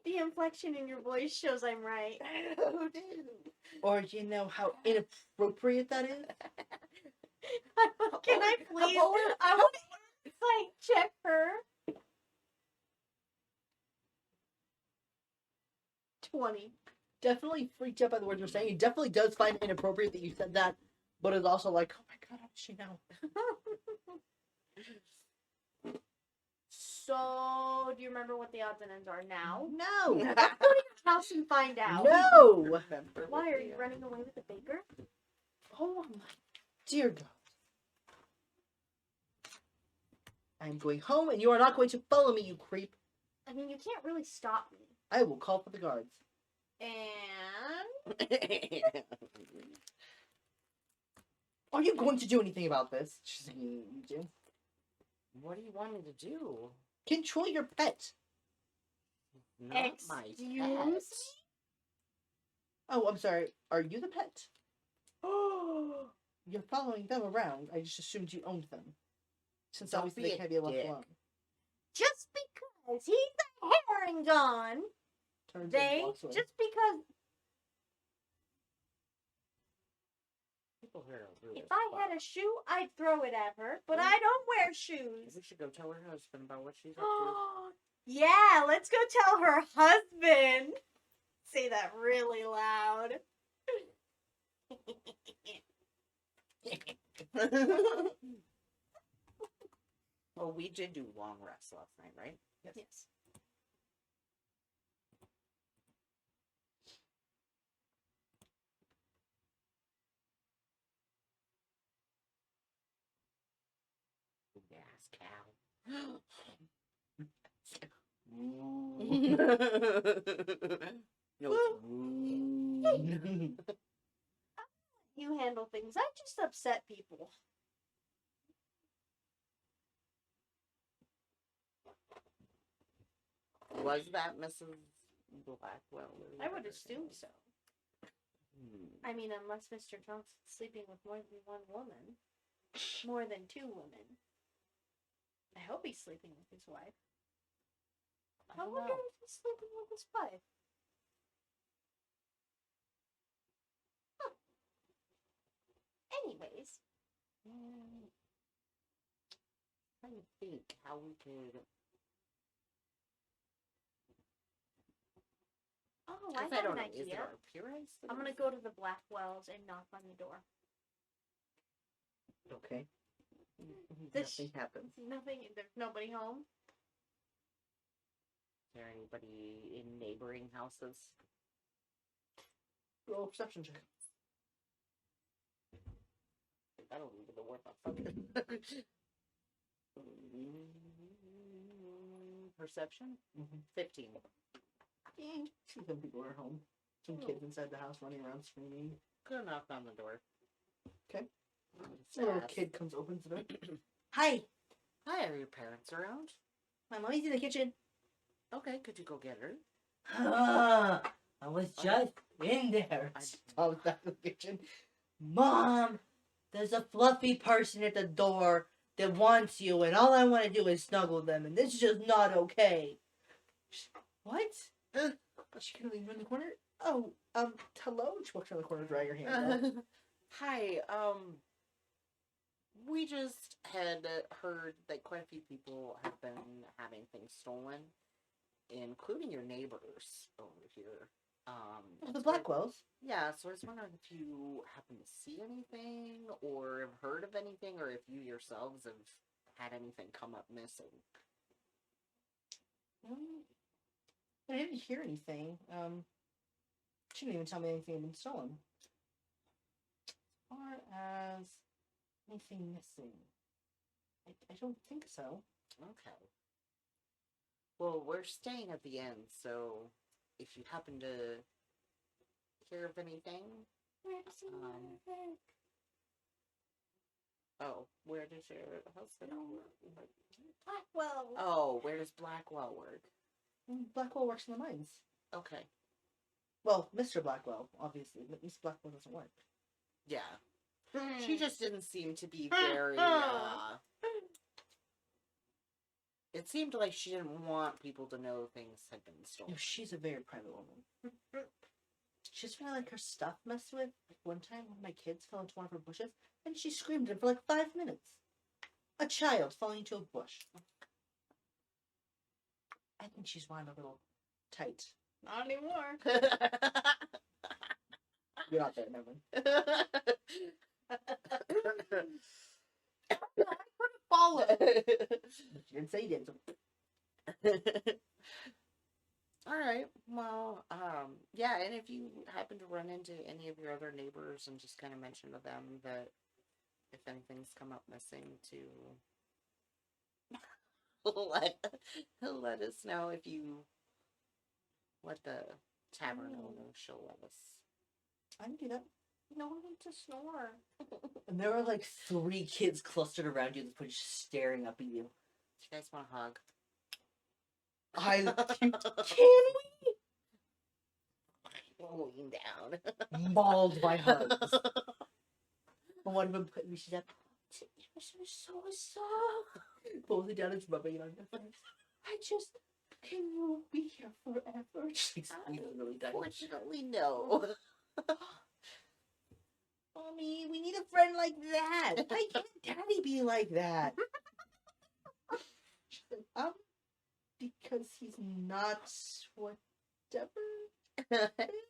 The inflection in your voice shows I'm right. Oh, dude. Or do you know how inappropriate that is? Can I please? I want to like check her. 20. Definitely freaked out by the words you're saying. He definitely does find it inappropriate that you said that, but it's also like, oh my god, how does she know? So, do you remember what the odds and ends are now? No! Let's go to your house and find out. No! Remember Why what are they you are. running away with the baker? Oh my dear god. I'm going home and you are not going to follow me, you creep. I mean, you can't really stop me. I will call for the guards. And Are you going to do anything about this? She's like, you do. What do you want me to do? Control your pet. Not my excuse pet. me? Oh, I'm sorry. Are you the pet? Oh, you're following them around. I just assumed you owned them. Since Don't obviously be they a can't be left dick. alone. Just because he's a Harengon, Turns and they walks away. just because People here are rude if as I fuck. had a shoe, I'd throw it at her. But I don't wear shoes. We should go tell her husband about what she's up to. Yeah, let's go tell her husband. Say that really loud. Well, we did do long rest last night, right? Yes. Yes, cow. No, it's You handle things. I just upset people. Was that Mrs. Blackwell? I would assume so. Hmm. I mean, unless Mr. Johnson's sleeping with more than one woman. More than two women. I hope he's sleeping with his wife. I I don't wonder know. if he's sleeping with his wife. Huh. Anyways. Trying to think how we could. Oh, I 'Cause have don't an know. Is it idea. our appearance? that I'm gonna is- go to the Blackwells and knock on the door. Okay. This- Nothing happens. Nothing. There's nobody home. Is there anybody in neighboring houses? Roll a perception check. I don't even know what the fuck. Perception? Mm-hmm. 15. Some people are home. Some kids inside the house running around screaming. Go knock on the door. Okay. Just A little ask. kid comes, opens the door. Hi, Hi, are your parents around? my mommy's in the kitchen. Okay, could you go get her? I was just in there. I- Tom's back in the kitchen. Mom, there's a fluffy person at the door that wants you, and all I want to do is snuggle them, and this is just not okay. What? She gonna lean around the corner? Oh, hello? She walks around the corner, drag her hand up. Hi, We just had heard that quite a few people have been having things stolen, including your neighbors over here. The Blackwells. Yeah, so I was wondering if you happen to see anything, or have heard of anything, or if you yourselves have had anything come up missing. I didn't hear anything. She didn't even tell me anything had been stolen. As far as anything missing, I don't think so. Okay. Well, we're staying at the end, so if you happen to hear of anything, oh, where does your husband work? Blackwell. Oh, where does Blackwell work? Blackwell works in the mines. Okay. Well, Mr. Blackwell, obviously, but Miss Blackwell doesn't work. Yeah. Hmm. She just didn't seem to be Hmm. very, it seemed like she didn't want people to know things had been stolen. No, she's a very private woman. She's trying to like her stuff messed with. Like one time, one of my kids fell into one of her bushes, and she screamed at him for like 5 minutes. A child falling into a bush. I think she's rhymed a little tight. Not anymore. You're not there, never mind. Follow. She didn't say you did. So. All right. Well, yeah, and if you happen to run into any of your other neighbors and just kind of mention to them that if anything's come up missing, to let us know. If you let the tavern know, she'll let us. I can do that. No one to snore. And there are like 3 kids clustered around you that's just staring up at you. Do you guys want a hug? Can Lean down. we? Mauled by hugs. And one of them reaches up. You're so soft. Pulls it down and rubbing it on your face. Can you be here forever? She's really dying. Unfortunately, no. Mommy, we need a friend like that. Why can't Daddy be like that? She's like, because he's not whatever.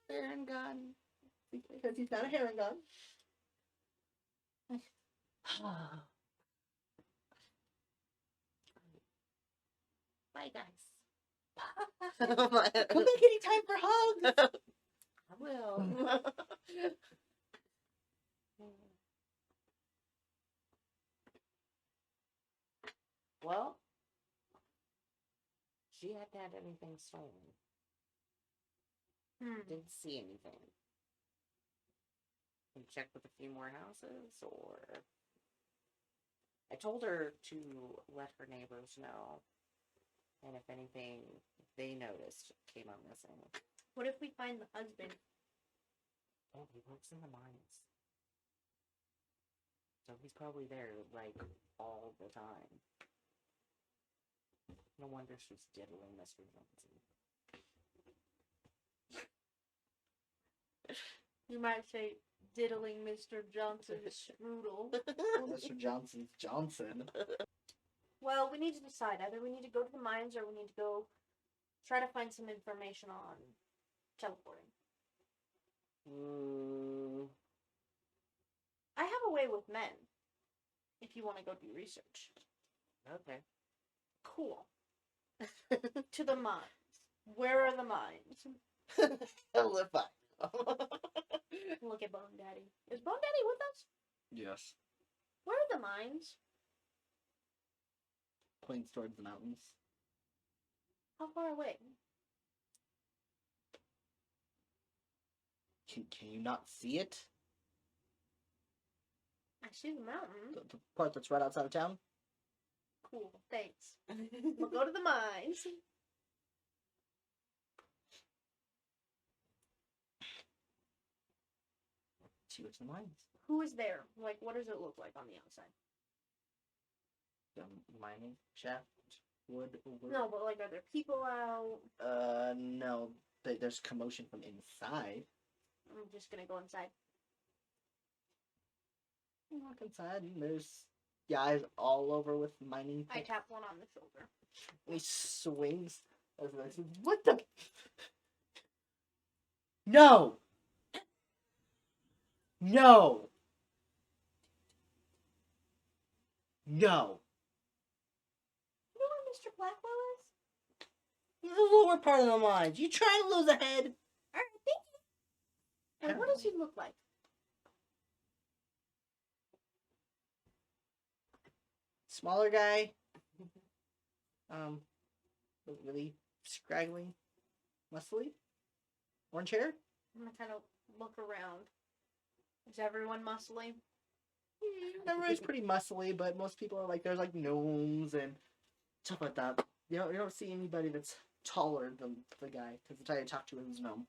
Harengon. Because he's not a Harengon. Bye, guys. Come back anytime for hugs. I will. Well, she hadn't had anything stolen. Didn't see anything. You check with a few more houses, or I told her to let her neighbors know, and if anything they noticed came up missing. What if we find the husband? Oh, he works in the mines, so he's probably there like all the time. No wonder she's diddling Mr. Johnson. You might say diddling Mr. Johnson's strudel. Mr. Johnson's Johnson. Well, we need to decide. Either we need to go to the mines or we need to go try to find some information on teleporting. I have a way with men. If you want to go do research. Okay. Cool. To the mines. Where are the mines? Hell if I Look at Bone Daddy. Is Bone Daddy with us? Yes. Where are the mines? Points towards the mountains. How far away? Can you not see it? I see the mountain. The part that's right outside of town? Cool, thanks. We'll go to the mines. See what's in the mines. Who is there? Like, what does it look like on the outside? The mining shaft, wood. No, but like, are there people out? No. There's commotion from inside. I'm just gonna go inside. You walk inside and there's guys all over with mining. I tap one on the shoulder. And he swings. What the? No! No! No! You know where Mr. Blackwell is? The lower part of the mines. You trying to lose a head? Alright, thank you. Wait, what does he look like? Smaller guy. Really scraggly, muscly. Orange hair. I'm gonna kind of look around. Is everyone muscly? Everybody's pretty muscly, but most people are like, there's like gnomes and stuff like that. You don't see anybody that's taller than the guy, because the guy I talked to is a gnome.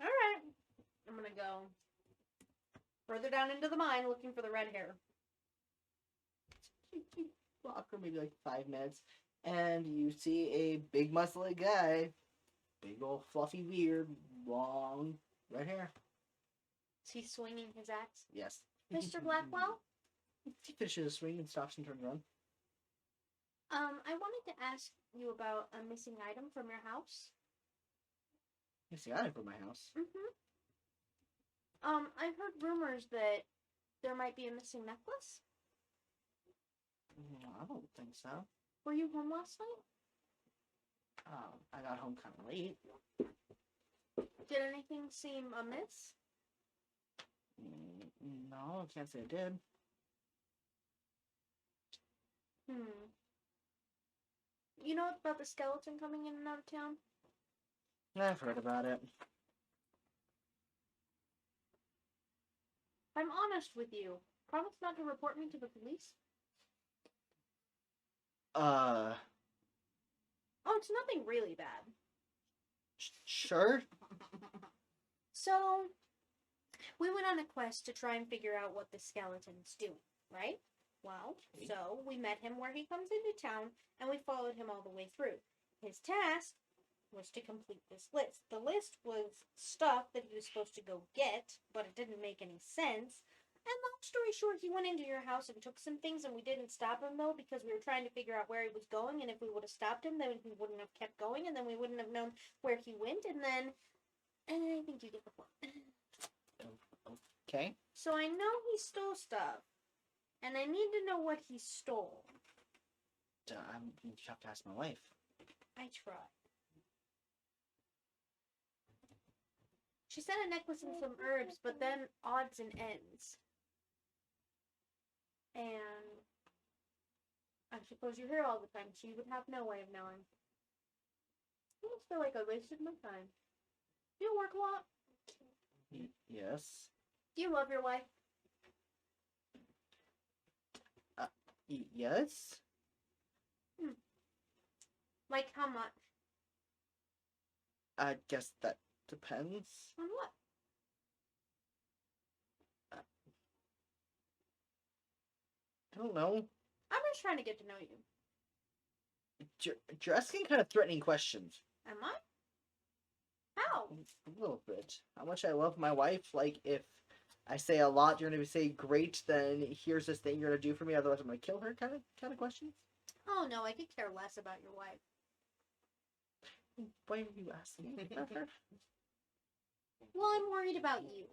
Alright. I'm gonna go further down into the mine looking for the red hair. Walk for maybe like 5 minutes, and you see a big muscly guy, big old fluffy beard, long red hair. Is he swinging his axe? Yes. Mr. Blackwell? He finishes a swing and stops and turns around. I wanted to ask you about a missing item from your house. Missing item from my house. I've heard rumors that there might be a missing necklace. I don't think so. Were you home last night? I got home kind of late. Did anything seem amiss? No, I can't say I did. You know about the skeleton coming in and out of town? I've heard about it. I'm honest with you. Promise not to report me to the police? Oh, it's nothing really bad. Sure. So, we went on a quest to try and figure out what the skeleton's doing, right? Well, so we met him where he comes into town, and we followed him all the way through. His task was to complete this list. The list was stuff that he was supposed to go get, but it didn't make any sense. And long story short, he went into your house and took some things, and we didn't stop him, though, because we were trying to figure out where he was going, and if we would have stopped him, then he wouldn't have kept going, and then we wouldn't have known where he went, and then... And I think you get the point. Okay. So I know he stole stuff, and I need to know what he stole. You have to ask my wife. I tried. She said a necklace and some herbs, but then odds and ends. And I suppose you're here all the time, so you would have no way of knowing. I almost feel like I wasted my time. Do you work a lot? Yes. Do you love your wife? Yes. Like how much? I guess that depends. On what? I don't know. I'm just trying to get to know you. You're asking kind of threatening questions. Am I? How? A little bit. How much I love my wife. Like, if I say a lot, you're going to say, great, then here's this thing you're going to do for me, otherwise I'm going to kill her kind of questions? Oh, no, I could care less about your wife. Why are you asking me about her? Well, I'm worried about you.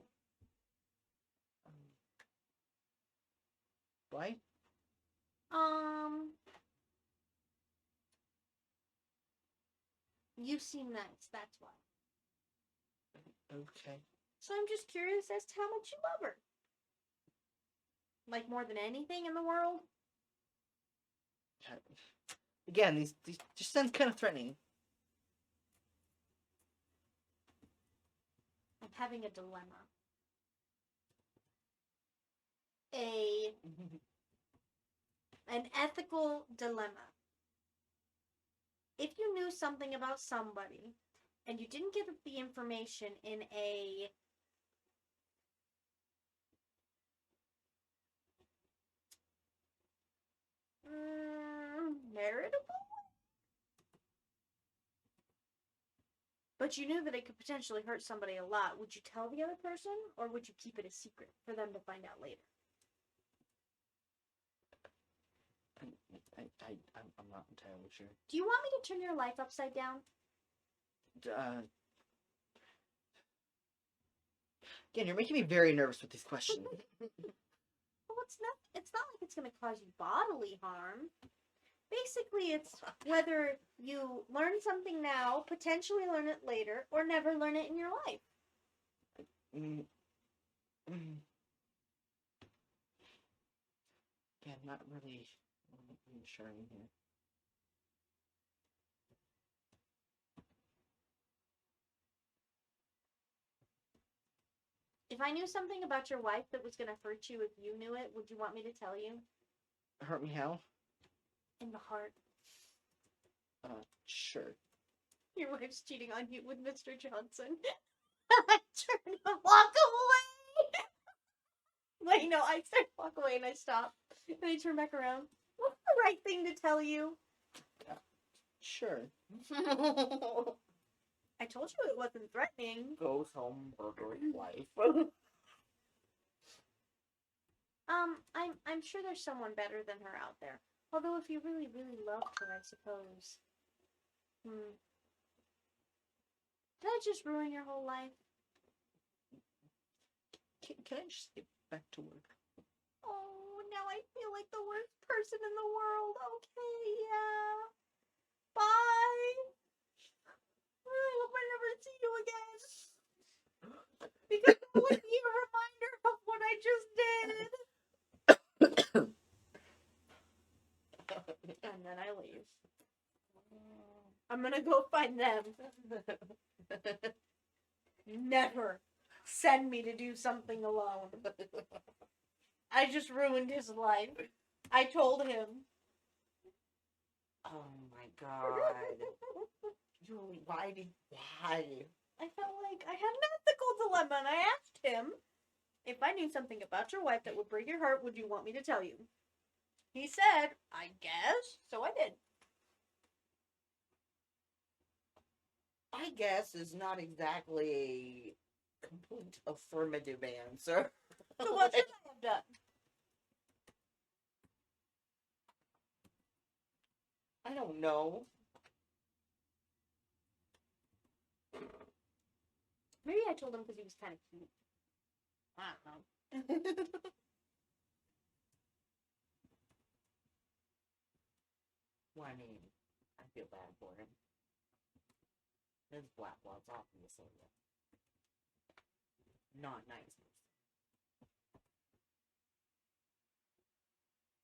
Why? You seem nice, that's why. Okay. So I'm just curious as to how much you love her. Like more than anything in the world? Again, these just sounds kind of threatening. I'm having a dilemma. An ethical dilemma. If you knew something about somebody and you didn't give the information in a heritable way, but you knew that it could potentially hurt somebody a lot, would you tell the other person, or would you keep it a secret for them to find out later? I'm not entirely sure. Do you want me to turn your life upside down? Again, you're making me very nervous with these questions. Well, it's not like it's going to cause you bodily harm. Basically, it's whether you learn something now, potentially learn it later, or never learn it in your life. Yeah, not really reassuring here. If I knew something about your wife that was going to hurt you if you knew it, would you want me to tell you? Hurt me how? In the heart. Sure. Your wife's cheating on you with Mr. Johnson. I turn to walk away. Wait, no, I start to walk away and I stop. And I turn back around. What's the right thing to tell you? Sure. I told you it wasn't threatening. Goes home, murdering wife. I'm sure there's someone better than her out there. Although if you really, really loved her, I suppose. Did I just ruin your whole life? Can I just get back to work? Oh, now I feel like the worst person in the world. Okay, yeah. Bye. I hope I never see you again. Because that would be a reminder of what I just did. And then I leave. I'm gonna go find them. Never send me to do something alone. I just ruined his life. I told him. Oh my god. Eulie, why? I felt like I had an ethical dilemma and I asked him, if I knew something about your wife that would break your heart, would you want me to tell you? He said, I guess, so I did. I guess is not exactly a complete affirmative answer. So what should I have done? I don't know. Maybe I told him because he was kind of cute. I don't know. Well, I mean, I feel bad for him. His black blood's obviously not nice.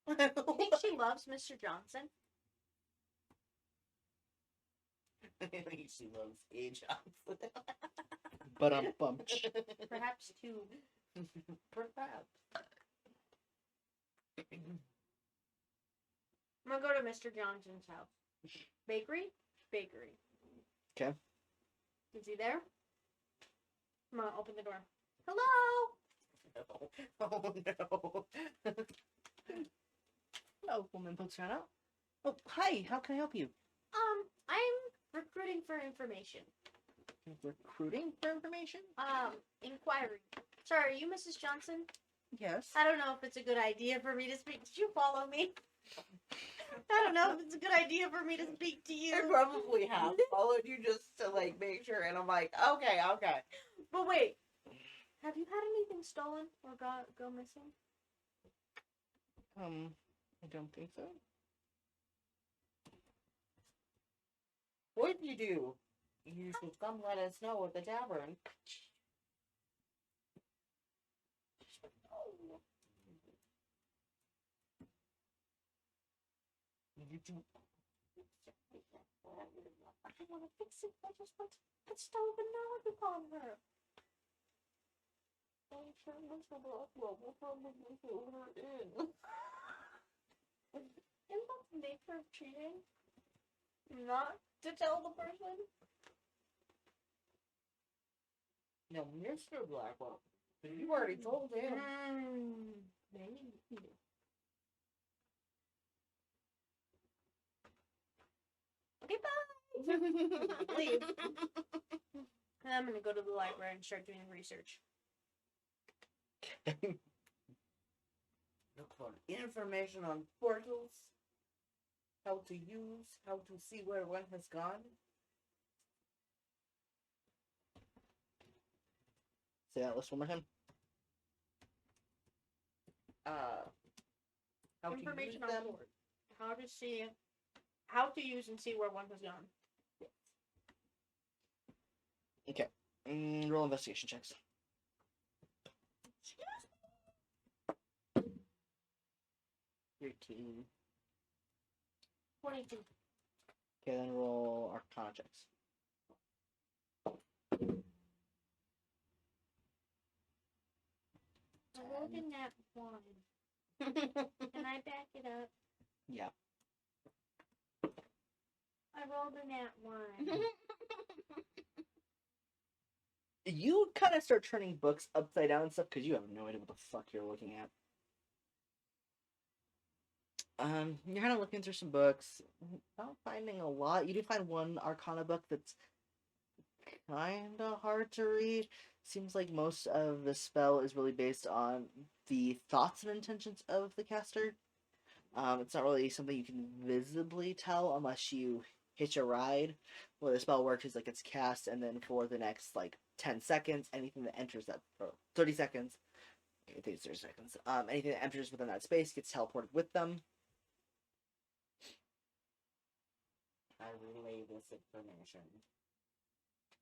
You think she loves Mr. Johnson? I think she loves A. Johnson. But I'm bumped. Perhaps two. Perhaps. I'm gonna go to Mr. Johnson's house. Bakery? Bakery. Okay. Is he there? Come on, open the door. Hello? No. Oh no. Hello, woman Potsdam. Oh, hi. How can I help you? I'm recruiting for information. Recruiting for information? Inquiry. Sorry, are you Mrs. Johnson? Yes. I don't know if it's a good idea for me to speak. Did you follow me? I don't know if it's a good idea for me to speak to you. I probably have followed you just to like make sure, and I'm like, okay. But wait, have you had anything stolen or go missing? I don't think so. What did you do? You should come let us know at the tavern. You do. I don't want to fix it. I just want to put stove and knowledge upon her. I'm sure Mr. Blackwell will probably fill her in. Isn't that the nature of cheating? Not to tell the person? No, Mr. Blackwell. You already told him. Maybe. Okay, bye. Leave. And I'm gonna go to the library and start doing research. Look for information on portals, how to use, how to see where one has gone. Say that list one more time. How Information to use on them. board. How to use and see where one has gone. Okay. Roll investigation checks. 13. 22. Okay, then roll Arcana checks. I rolled in that one. Can I back it up? Yeah. I rolled in that one. You kind of start turning books upside down and stuff because you have no idea what the fuck you're looking at. You're kind of looking through some books, not finding a lot. You do find one Arcana book that's kind of hard to read. Seems like most of the spell is really based on the thoughts and intentions of the caster. It's not really something you can visibly tell unless you hitch a ride. Where the spell works is like it's cast, and then for the next like 10 seconds, anything that enters that, or 30 seconds, I think it's 30 seconds, anything that enters within that space gets teleported with them. I relay this information.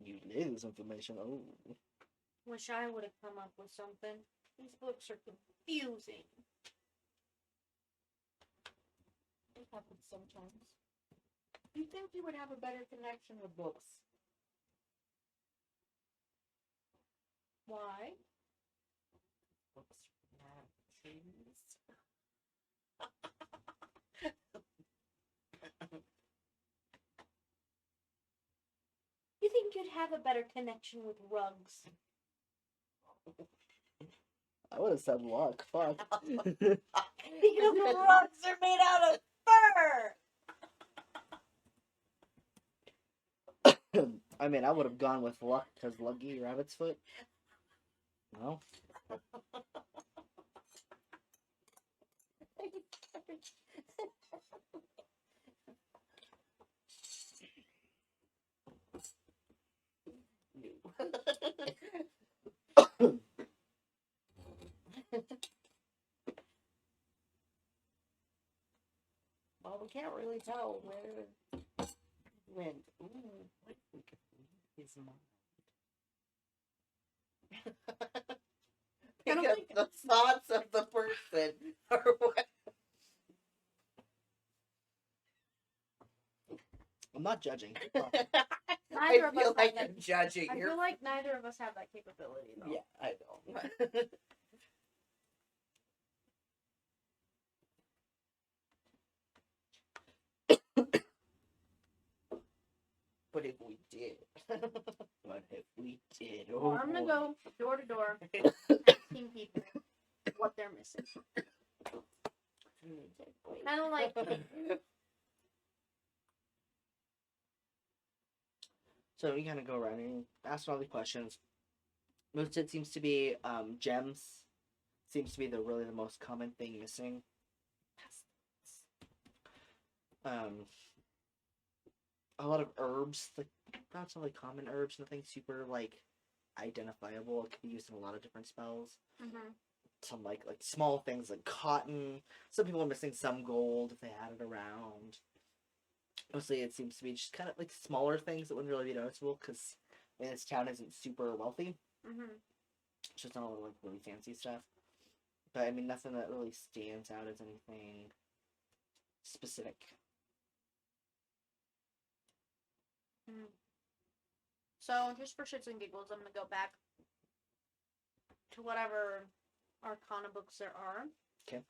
You lay this information. Oh. Wish I would have come up with something. These books are confusing. It happens sometimes. You think you would have a better connection with books? Why? Books have trees. You think you'd have a better connection with rugs? I would have said luck. Fuck. Because rugs are made out of fur! I mean, I would have gone with luck because lucky rabbit's foot. No. Well, we can't really tell where he went. Ooh, what if we could read his mind? I don't Because think- the thoughts of the person are what. I'm not judging. Neither I of feel us like have I'm judging. I You're- feel like neither of us have that capability, though. Yeah, I know. But if we did, What if we did? Well, I'm gonna boy. go door to door, asking people what they're missing. Kind of like So we kind of go around and ask all the questions. Most of it seems to be gems. Seems to be the most common thing missing. A lot of herbs, like not some like common herbs, nothing super like identifiable. It could be used in a lot of different spells. mhm. Some like small things like cotton. Some people are missing some gold if they had it around. Mostly it seems to be just kind of like smaller things that wouldn't really be noticeable because this town isn't super wealthy. Mhm. It's just not all like really fancy stuff. But I mean, nothing that really stands out as anything specific. Mhm. So just for shits and giggles, I'm gonna go back to whatever Arcana books there are. Okay.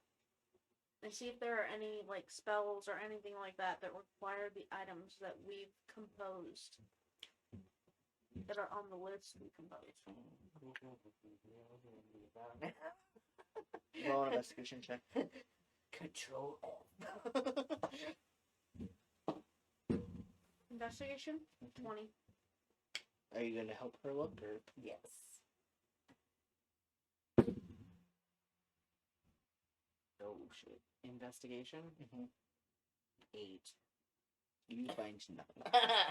And see if there are any like spells or anything like that that require the items that we've composed. That are on the list we composed. Roll an investigation check. Control F. Investigation? 20. Are you gonna help her look, or? Yes. Oh shit. Investigation? Mm-hmm. 8. You find nothing.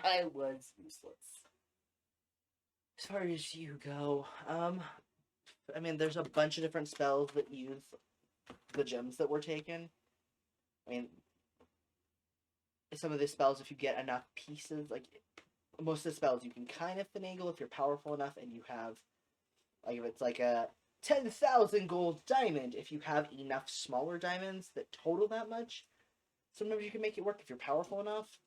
I was useless. As far as you go, I mean, there's a bunch of different spells that use the gems that were taken. I mean, some of the spells, if you get enough pieces, like, most of the spells you can kind of finagle if you're powerful enough and you have, like, if it's like a 10,000 gold diamond, if you have enough smaller diamonds that total that much, sometimes you can make it work if you're powerful enough.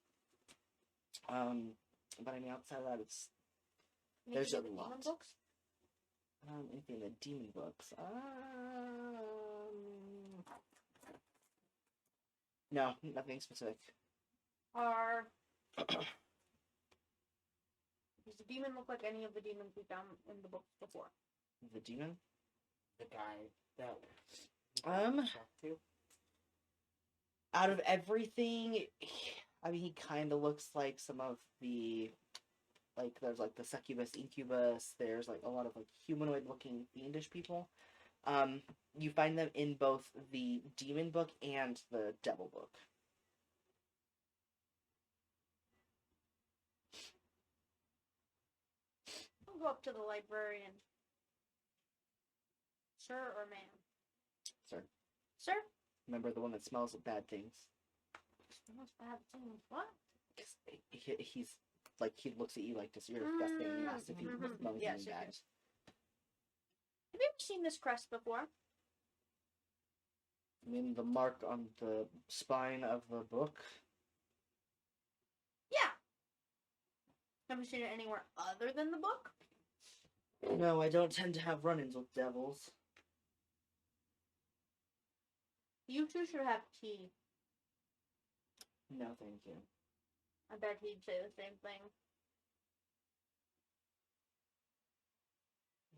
But I mean, outside of that, it's there's a Anything in the lot. demon books? Anything in the demon books? No, nothing specific. Does the demon look like any of the demons we found in the books before? The demon? The guy that talked to. Out of everything, I mean, he kind of looks like some of the, like, there's, like, the succubus, incubus, there's, like, a lot of, like, humanoid-looking fiendish people. You find them in both the demon book and the devil book. I'll go up to the librarian. Sir or ma'am? Sir. Sir? Remember the one that smells of bad things? Smells bad things. What? He's, like, he looks at you like this, you're disgusting, and he asks if you smell Yes, anything bad. yes. Have you ever seen this crest before? I mean, the mark on the spine of the book. Yeah. Have you seen it anywhere other than the book? No, I don't tend to have run-ins with devils. You two should have tea. No, thank you. I bet he'd say the same thing.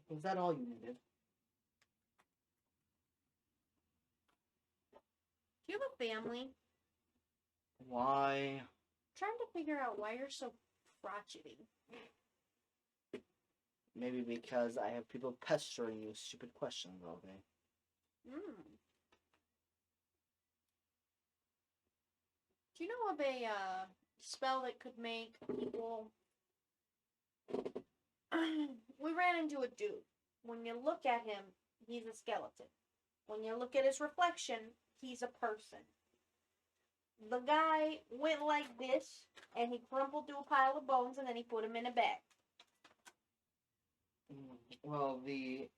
Was that all you needed? Do you have a family? Why? I'm trying to figure out why you're so crotchety. Maybe because I have people pestering you with stupid questions all day. Do you know of a spell that could make people... We ran into a dude. When you look at him, he's a skeleton. When you look at his reflection, he's a person. The guy went like this, and he crumpled to a pile of bones, and then he put him in a bag. Well, the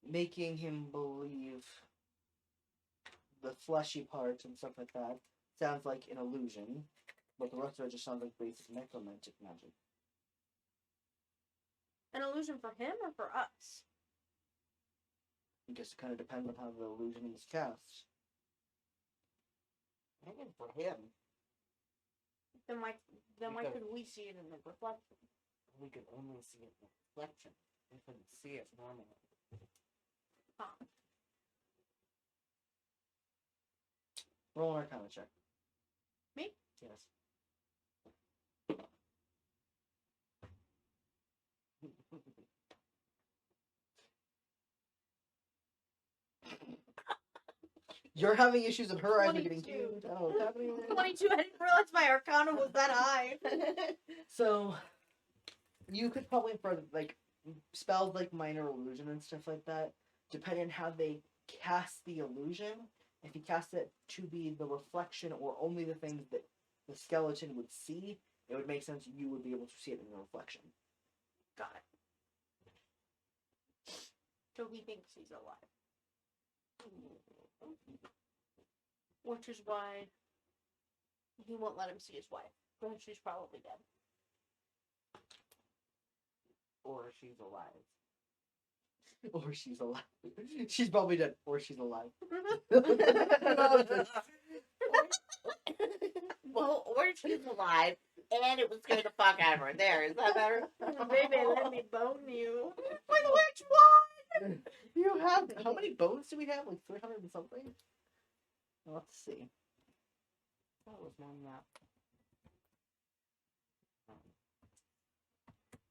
making him believe the fleshy parts and stuff like that sounds like an illusion, but the rest of it just sounds like basic necromantic magic. An illusion for him or for us? I guess it kind of depends on how the illusion is cast. I think for him, Then why Because- could we see it in the reflection? we could only see it in reflection. We couldn't see it normally. Huh. Roll an Arcana check. Me? Yes. You're having issues and her eyes are getting 22. huge. I don't know what's happening there. 22, I didn't realize my Arcana was that high. So, you could probably, for like spells like minor illusion and stuff like that, depending on how they cast the illusion, if you cast it to be the reflection or only the things that the skeleton would see, it would make sense you would be able to see it in the reflection. Got it. So he thinks he's alive. Which is why he won't let him see his wife. Because she's probably dead. Or she's alive. Or she's alive. She's probably dead. Or she's alive. Well, or she's alive, and it was scared the fuck out of her. There, is that better? Baby, let me bone you. Which one? You have how many bones do we have? Like 300 and something? Let's see. That was more than that.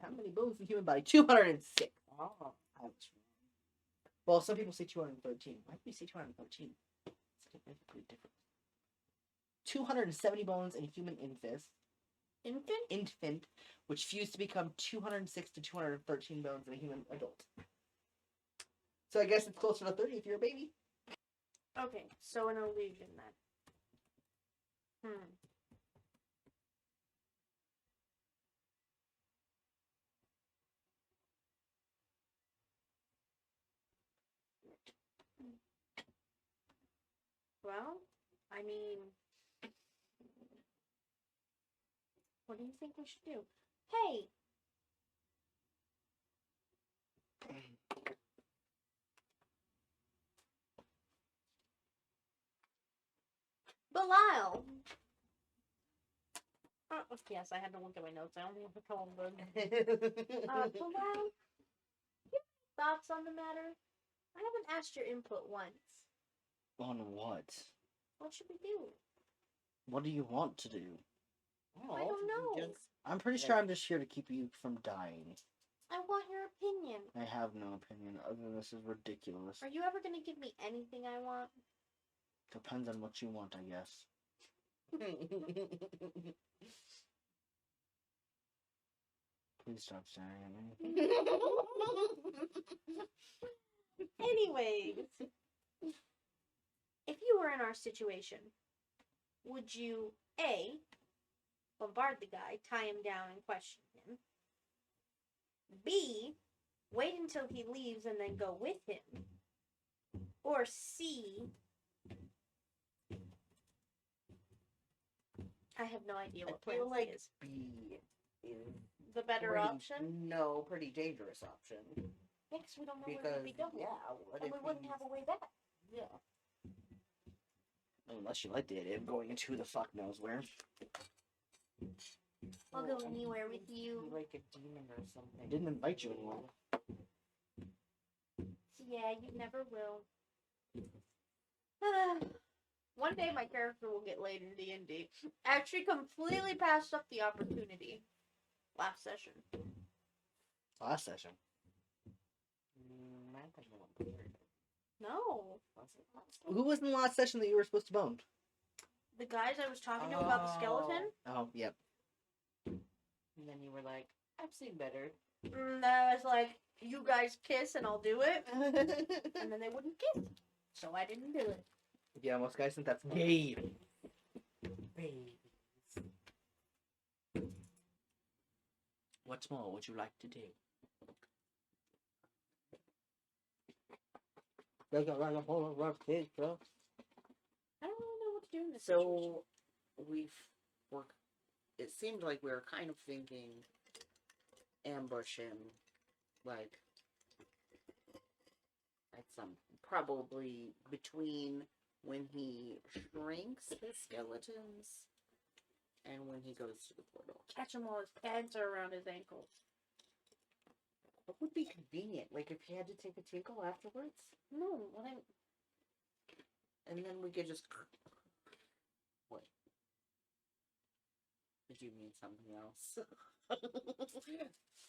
How many bones in the human body? 206. Oh. I was wrong. Well, some people say 213. Why do you say 213? It's significantly different. 270 bones in a human infant, which fuse to become 206 to 213 bones in a human adult. So I guess it's closer to 30 if you're a baby. Okay, so an illusion then. Well, I mean, what do you think we should do? Hey! Belial! Yes, I had to look at my notes. I only have a column book. Belial, you have thoughts on the matter? I haven't asked your input once. On what? What should we do? What do you want to do? Oh, I don't know. I'm pretty sure I'm just here to keep you from dying. I want your opinion. I have no opinion other than this is ridiculous. Are you ever going to give me anything I want? Depends on what you want, I guess. Please stop staring at me. Anyways, if you were in our situation, would you A, bombard the guy, tie him down, and question him? B, wait until he leaves and then go with him? Or C, I have no idea what I feel plan like C is. B is The better pretty- option? No, pretty dangerous option. Yeah, 'cause we don't know where Because we'd be going. yeah, what And if we wouldn't he's- have a way back. Yeah. Unless you like the idea of going into who the fuck knows where. I'll Well, go I mean, anywhere with he'd you. be like a demon or something. I didn't invite you anywhere. Yeah, you never will. One day my character will get laid in D&D. Actually completely passed up the opportunity. Last session. Last session. I think I won't be very good. No. Was it last one? Who was in the last session that you were supposed to bone? The guys I was talking to about the skeleton, Oh, yep. And then you were like, I've seen better. and I was like, you guys kiss and I'll do it. And then they wouldn't kiss. So I didn't do it. Yeah, most guys think that's gay. Babies. What's more would you like to do? There's a lot of whole rough kids, bro. I don't really know what to do in this situation. So it seemed like we were kind of thinking ambush him, like at some probably between when he shrinks his skeletons and when he goes to the portal. Catch him while his pants are around his ankles. What would be convenient? Like if he had to take a tinkle afterwards, No, what I and then we could just. What? Did you mean something else?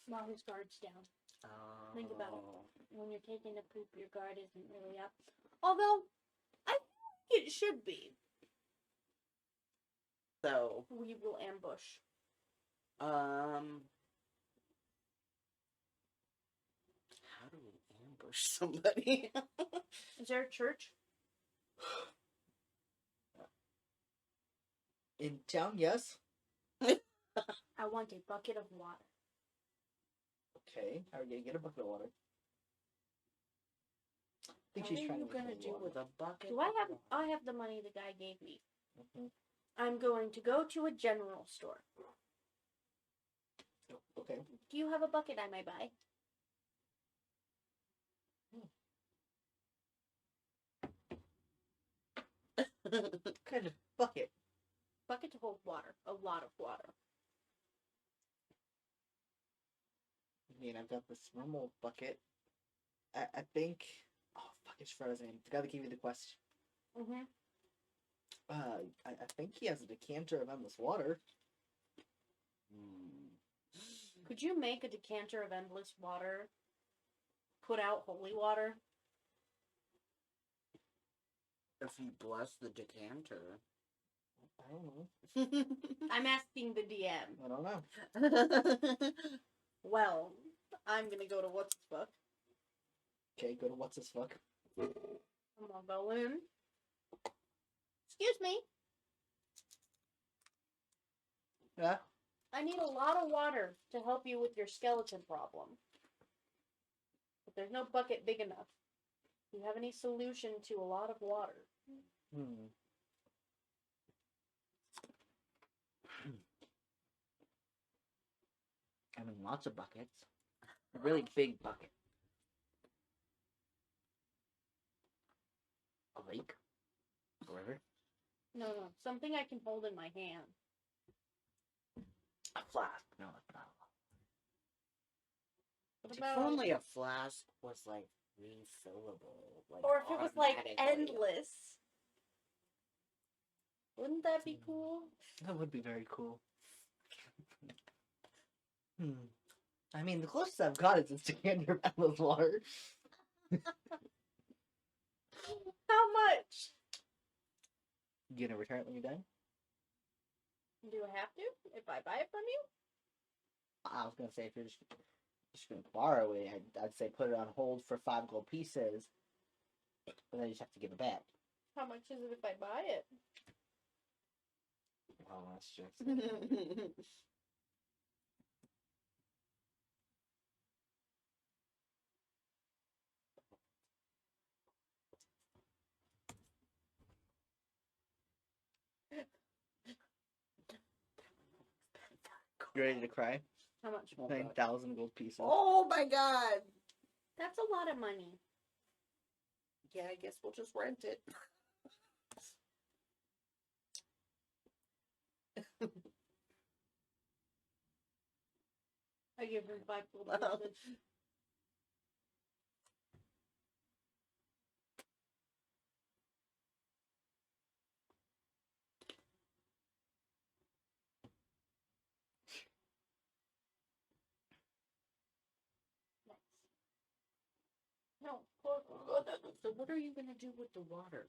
while his guard's down. Think about it. When you're taking a poop, your guard isn't really up. Although, I think it should be. So, We will ambush. how do we ambush somebody? Is there a church? In town, yes. I want a bucket of water. Okay, how are you gonna get a bucket of water? I think What she's are trying you to gonna make do water. with a bucket? Do I of have? water? I have the money the guy gave me. Mhm. I'm going to go to a general store. Okay. Do you have a bucket I may buy? What kind of bucket? Bucket to hold water. A lot of water. I mean, I've got this normal bucket. I think. Oh fuck! It's Fred's name. The guy that gave you the quest. Mm-hmm. I think he has a decanter of endless water. Hmm. Could you make a decanter of endless water? Put out holy water? If you bless the decanter. I don't know. I'm asking the DM. I don't know. Well, I'm gonna go to what's his book. Okay, go to what's this fuck? I'm gonna go in. Excuse me. Yeah. I need a lot of water to help you with your skeleton problem. But there's no bucket big enough. Do you have any solution to a lot of water? I mean, lots of buckets. A really big bucket. A lake? A river? No, something I can hold in my hand. A flask. No, it's not. What If about only a flask was like refillable. Like, or if it was like automatically. endless? Wouldn't that be cool? That would be very cool. I mean, the closest I've got is this decanter of endless water. How much? You gonna return it when you're done? Do I have to if I buy it from you? I was gonna say if you're just gonna borrow it, I'd say put it on hold for 5 gold pieces, but then you just have to give it back. How much is it if I buy it? Oh, that's just. You ready to cry? How much? 9,000 gold pieces. Oh my god! That's a lot of money. Yeah, I guess we'll just rent it. I give him 5 gold pieces. No, So what are you gonna do with the water?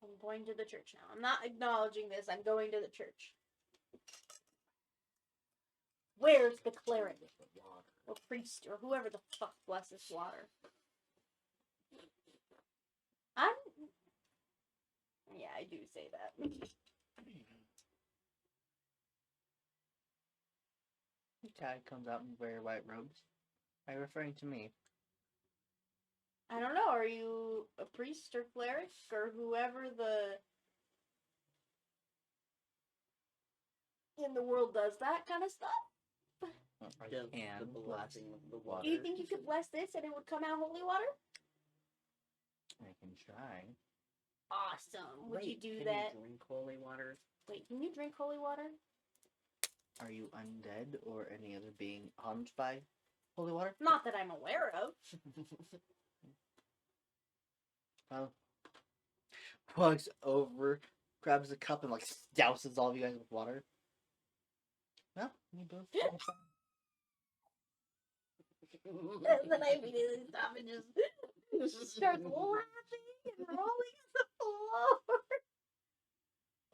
I'm going to the church now. I'm not acknowledging this. I'm going to the church. Where's the cleric? Or priest, or whoever the fuck blesses water? Yeah, I do say that. Tag comes out in very white robes. Are you referring to me? I don't know. Are you a priest or cleric or whoever in the world does that kind of stuff? I Does can the bless blessing of the water. Do you think you could bless this and it would come out holy water? I can try. Awesome. Would you Wait, do can that? You drink holy water? Wait, can you drink holy water? Are you undead or any other being harmed by holy water? Not that I'm aware of. Well, walks over, grabs a cup, and like douses all of you guys with water. Well, you both. And then I immediately stop and just start laughing and rolling on the floor.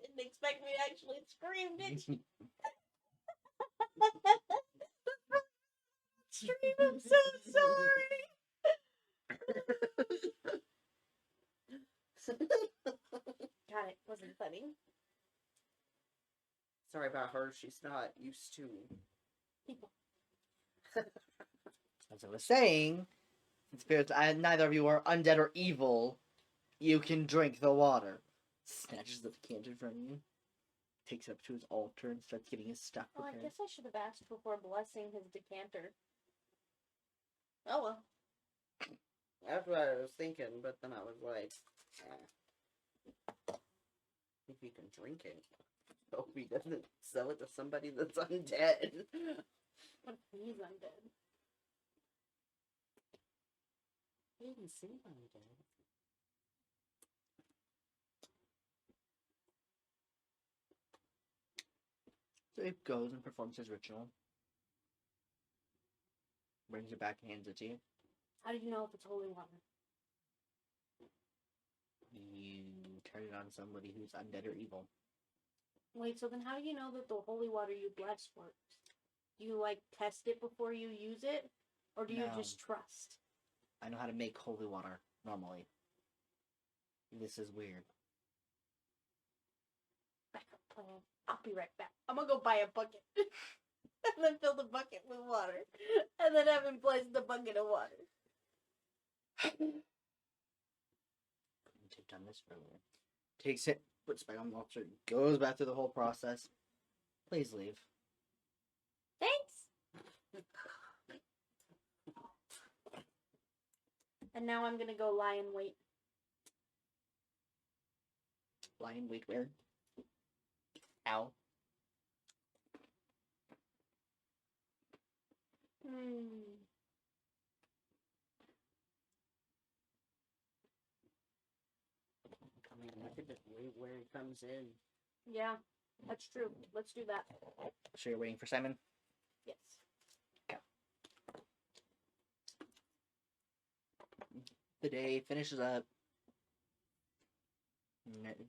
Didn't expect me to actually scream, did you? Stream, I'm so sorry. God, it wasn't funny. Sorry about her. She's not used to People. As I was saying, since neither of you are undead or evil, you can drink the water. Snatches the decanter from you, takes it up to his altar, and starts getting his stuff Well, I prepared. guess I should have asked before blessing his decanter. Oh well. That's what I was thinking, but then I was like, if he can drink it, hope he doesn't sell it to somebody that's undead. What if he's undead? He didn't seem undead. So it goes and performs his ritual. Brings it back and hands it to you. How do you know if it's holy water? You turn it on somebody who's undead or evil. Wait, so then how do you know that the holy water you bless works? Do you like test it before you use it? Or do you No. just trust? I know how to make holy water normally. This is weird. Backup plan. I'll be right back. I'm gonna go buy a bucket. And then fill the bucket with water. And then have him place the bucket of water. Couldn't have done this earlier. Takes it, puts it back on the altar, goes back through the whole process. Please leave. Thanks! And now I'm gonna go lie in wait. Lie in wait where? Ow. I mean, I could just wait where he comes in. Yeah, that's true. Let's do that. So you're waiting for Simon? Yes. The day finishes up.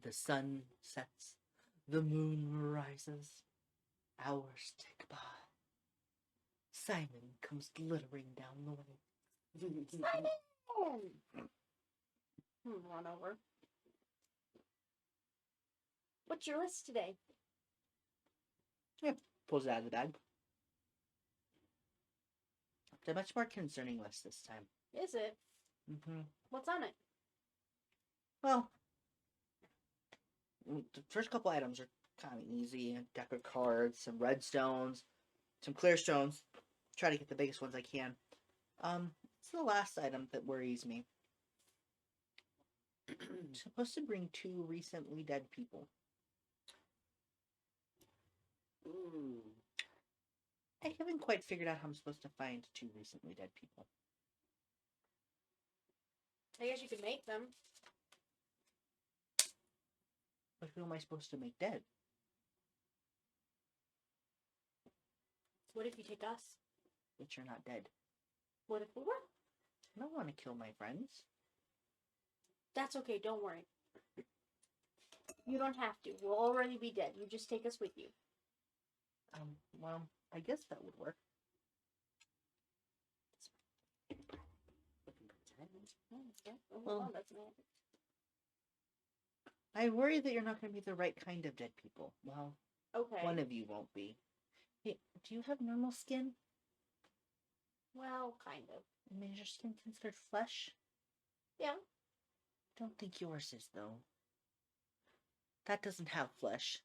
The sun sets. The moon rises. Hours tick by. Simon comes glittering down the way. Simon! Run over. What's your list today? Pulls it out of the bag. It's a much more concerning list this time. Is it? Mm-hmm. What's on it? Well, the first couple items are kind of easy. A deck of cards, some red stones, some clear stones. Try to get the biggest ones I can. It's the last item that worries me. I'm supposed to bring 2 recently dead people. Ooh. I haven't quite figured out how I'm supposed to find 2 recently dead people. I guess you could make them. But who am I supposed to make dead? What if you take us? But you're not dead. What if we were? I don't want to kill my friends. That's okay, don't worry. You don't have to. We'll already be dead. You just take us with you. Well, I guess that would work. Well- That's nice. I worry that you're not going to be the right kind of dead people. Well, Okay. one of you won't be. Hey, do you have normal skin? Well, kind of. I mean, is your skin considered flesh? Yeah. Don't think yours is, though. That doesn't have flesh.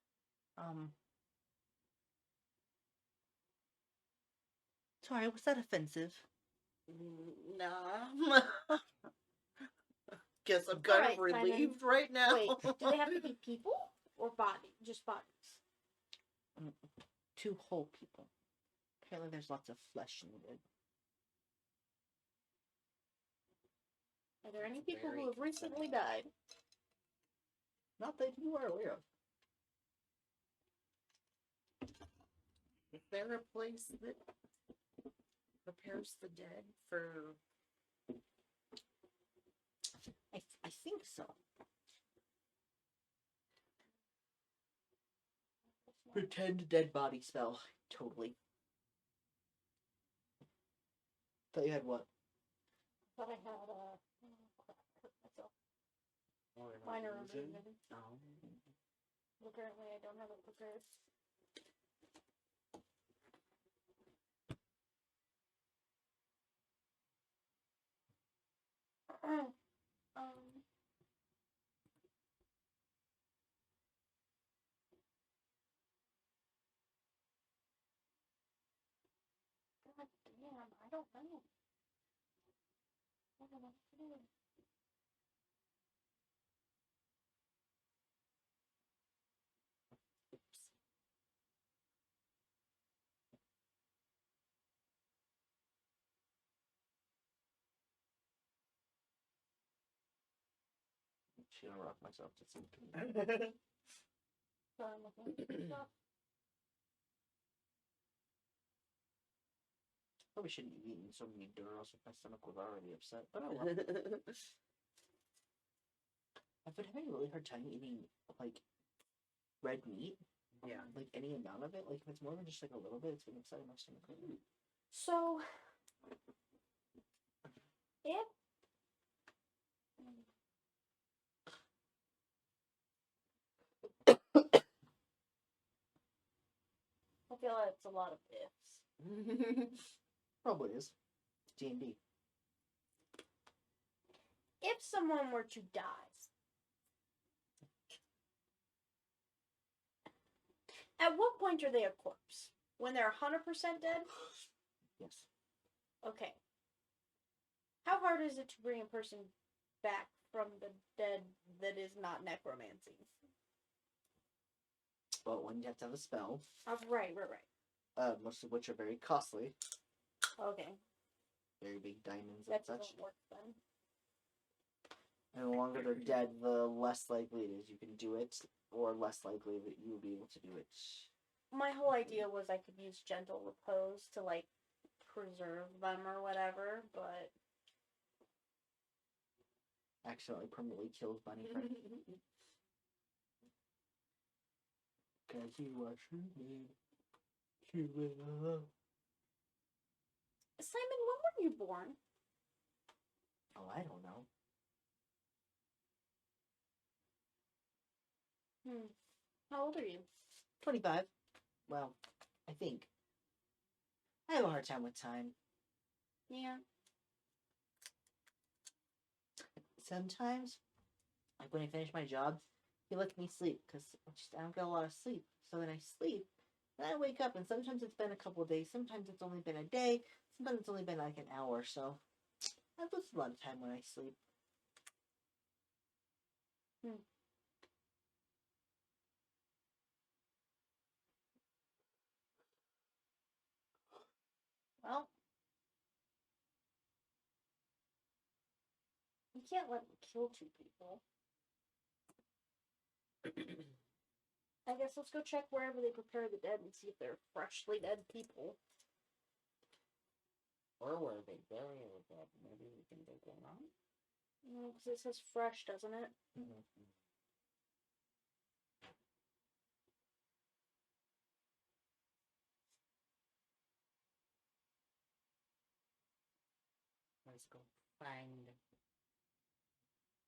Sorry, was that offensive? Nah. Guess I'm kind Alright, of Simon. relieved right now. Wait, do they have to be people or body? Just bodies. 2 whole people. Apparently there's lots of flesh needed. Are there any That's people very who have recently died? Not that you are aware of. Is there a place that prepares the dead for? I think so. Pretend dead body spell. Totally. Thought you had what? Thought I had oh crap, I hurt myself. Or an Minor illusion. illusion. Oh. Apparently I don't have it prepared. God damn, I don't know. I don't know what to do. Oops. Should I rock myself to sleep? So I'm looking at stuff. Probably shouldn't be eating so many Duros if my stomach was already upset. But oh well. I've been having a really hard time eating like red meat. Yeah. Like any amount of it. Like if it's more than just like a little bit, it's been upsetting my stomach. So, if I feel like it's a lot of ifs. Probably is. D&D. If someone were to die, at what point are they a corpse? When they're 100% dead? Yes. Okay. How hard is it to bring a person back from the dead that is not necromancy? Well, one, you have to have a spell. Right. Most of which are very costly. Okay. Very big diamonds That and such. doesn't work then. And the longer they're dead, the less likely it is you can do it, or less likely that you will be able to do it. My whole idea was I could use gentle repose to, like, preserve them or whatever, but... Accidentally permanently kills Bunny Friend. Cause you are shooting. Simon, when were you born? Oh, I don't know. How old are you? 25. Well, I think. I have a hard time with time. Yeah. Sometimes, like when I finish my job, he lets me sleep because I don't get a lot of sleep. So then I sleep, and I wake up, and sometimes it's been a couple of days, sometimes it's only been a day, sometimes it's only been like an hour. So I lose a lot of time when I sleep. Well, you can't let me kill two people. I guess let's go check wherever they prepare the dead and see if they're freshly dead people. Or where they bury the dead. Maybe we can take one out. No, because it says fresh, doesn't it? Let's go find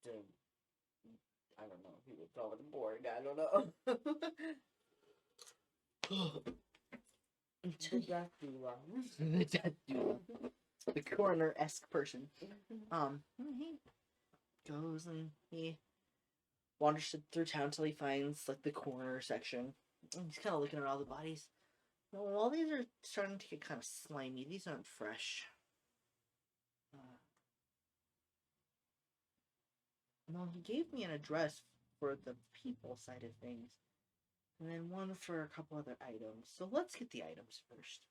the. I don't know if he would call it a board. I don't know. The death doula. The death doula. The coroner-esque person. He goes and he wanders through town till he finds like the coroner section. And he's kind of looking at all the bodies. Well, all these are starting to get kind of slimy. These aren't fresh. No, he gave me an address for the people side of things, and then one for a couple other items. So let's get the items first.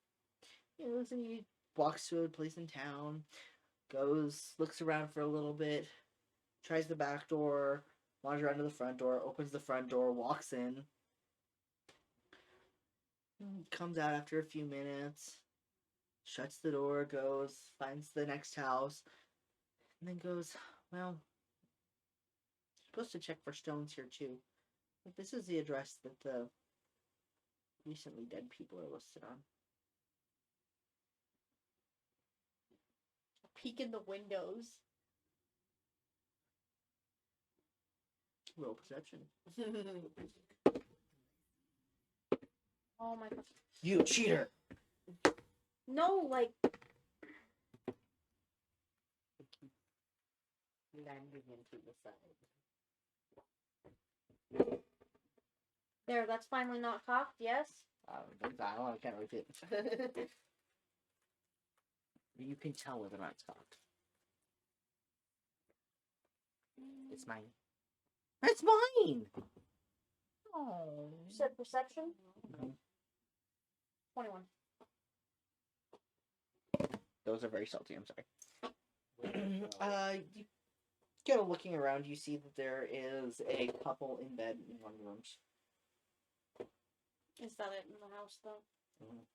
He goes and he walks to a place in town, goes, looks around for a little bit, tries the back door, wanders around to the front door, opens the front door, walks in, comes out after a few minutes, shuts the door, goes, finds the next house, and then goes, well, supposed to check for stones here too. But this is the address that the recently dead people are listed on. Peek in the windows. Roll perception. Oh my god. You cheater! No, like, Landing into the side. there, that's finally not cocked, yes? I can't really fit. You can tell whether or not it's cocked. It's mine. It's mine! Oh. You said perception? Mhm. 21. Those are very salty, I'm sorry. You get a looking around, you see that there is a couple in bed in one of the rooms. Is that it in the house, though? Mhm.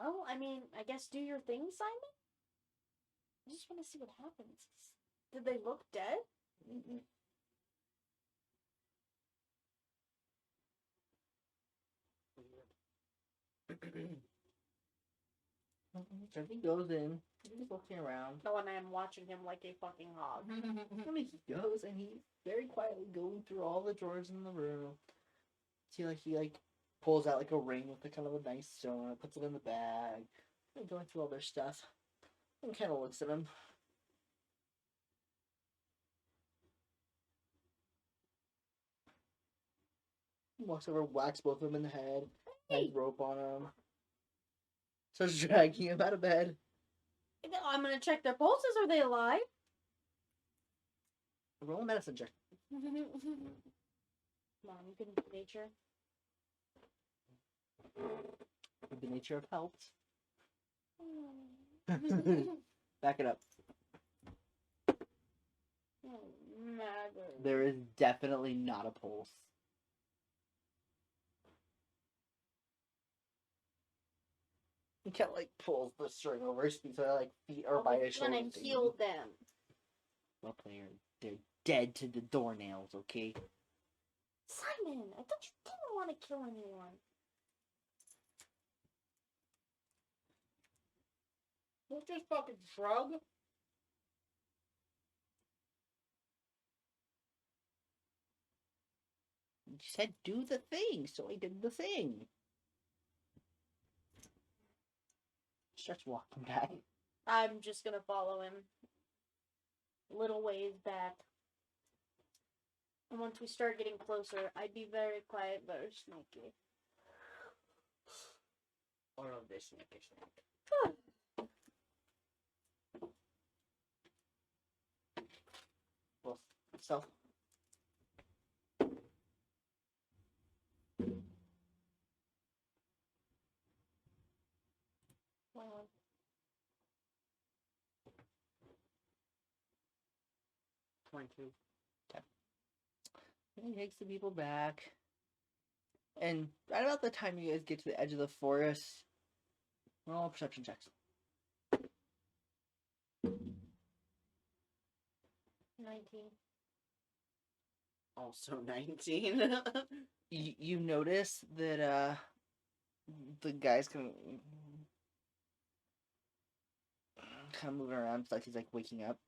Well, I mean, I guess do your thing, Simon. I just want to see what happens. Did they look dead? So he goes in, he's looking around. No, and I'm watching him like a fucking hog. And he goes and he's very quietly going through all the drawers in the room. See, like he pulls out like a ring with a kind of a nice stone, puts it in the bag, and going through all their stuff, and kind of looks at him. He walks over, whacks both of them in the head, has rope on him, starts dragging him out of bed. I'm gonna check their pulses. Are they alive? Roll a medicine check. Come on, you can do nature. Would the nature have helped? Back it up. There is definitely not a pulse. He kind of pulls the string over his feet, so feet are by his shoulders. Gonna heal them. Well, they're dead to the doornails. Okay. Simon, I thought you didn't want to kill anyone. Don't just fucking shrug. You said do the thing, so I did the thing. Starts walking back. I'm just gonna follow him. Little ways back. And once we start getting closer, I'd be very quiet, very sneaky. All of this sneak. Well, so. Wow. And he takes the people back. And right about the time you guys get to the edge of the forest, roll perception checks. 19. Also 19. You notice that the guy's kind of moving around. It's like he's waking up.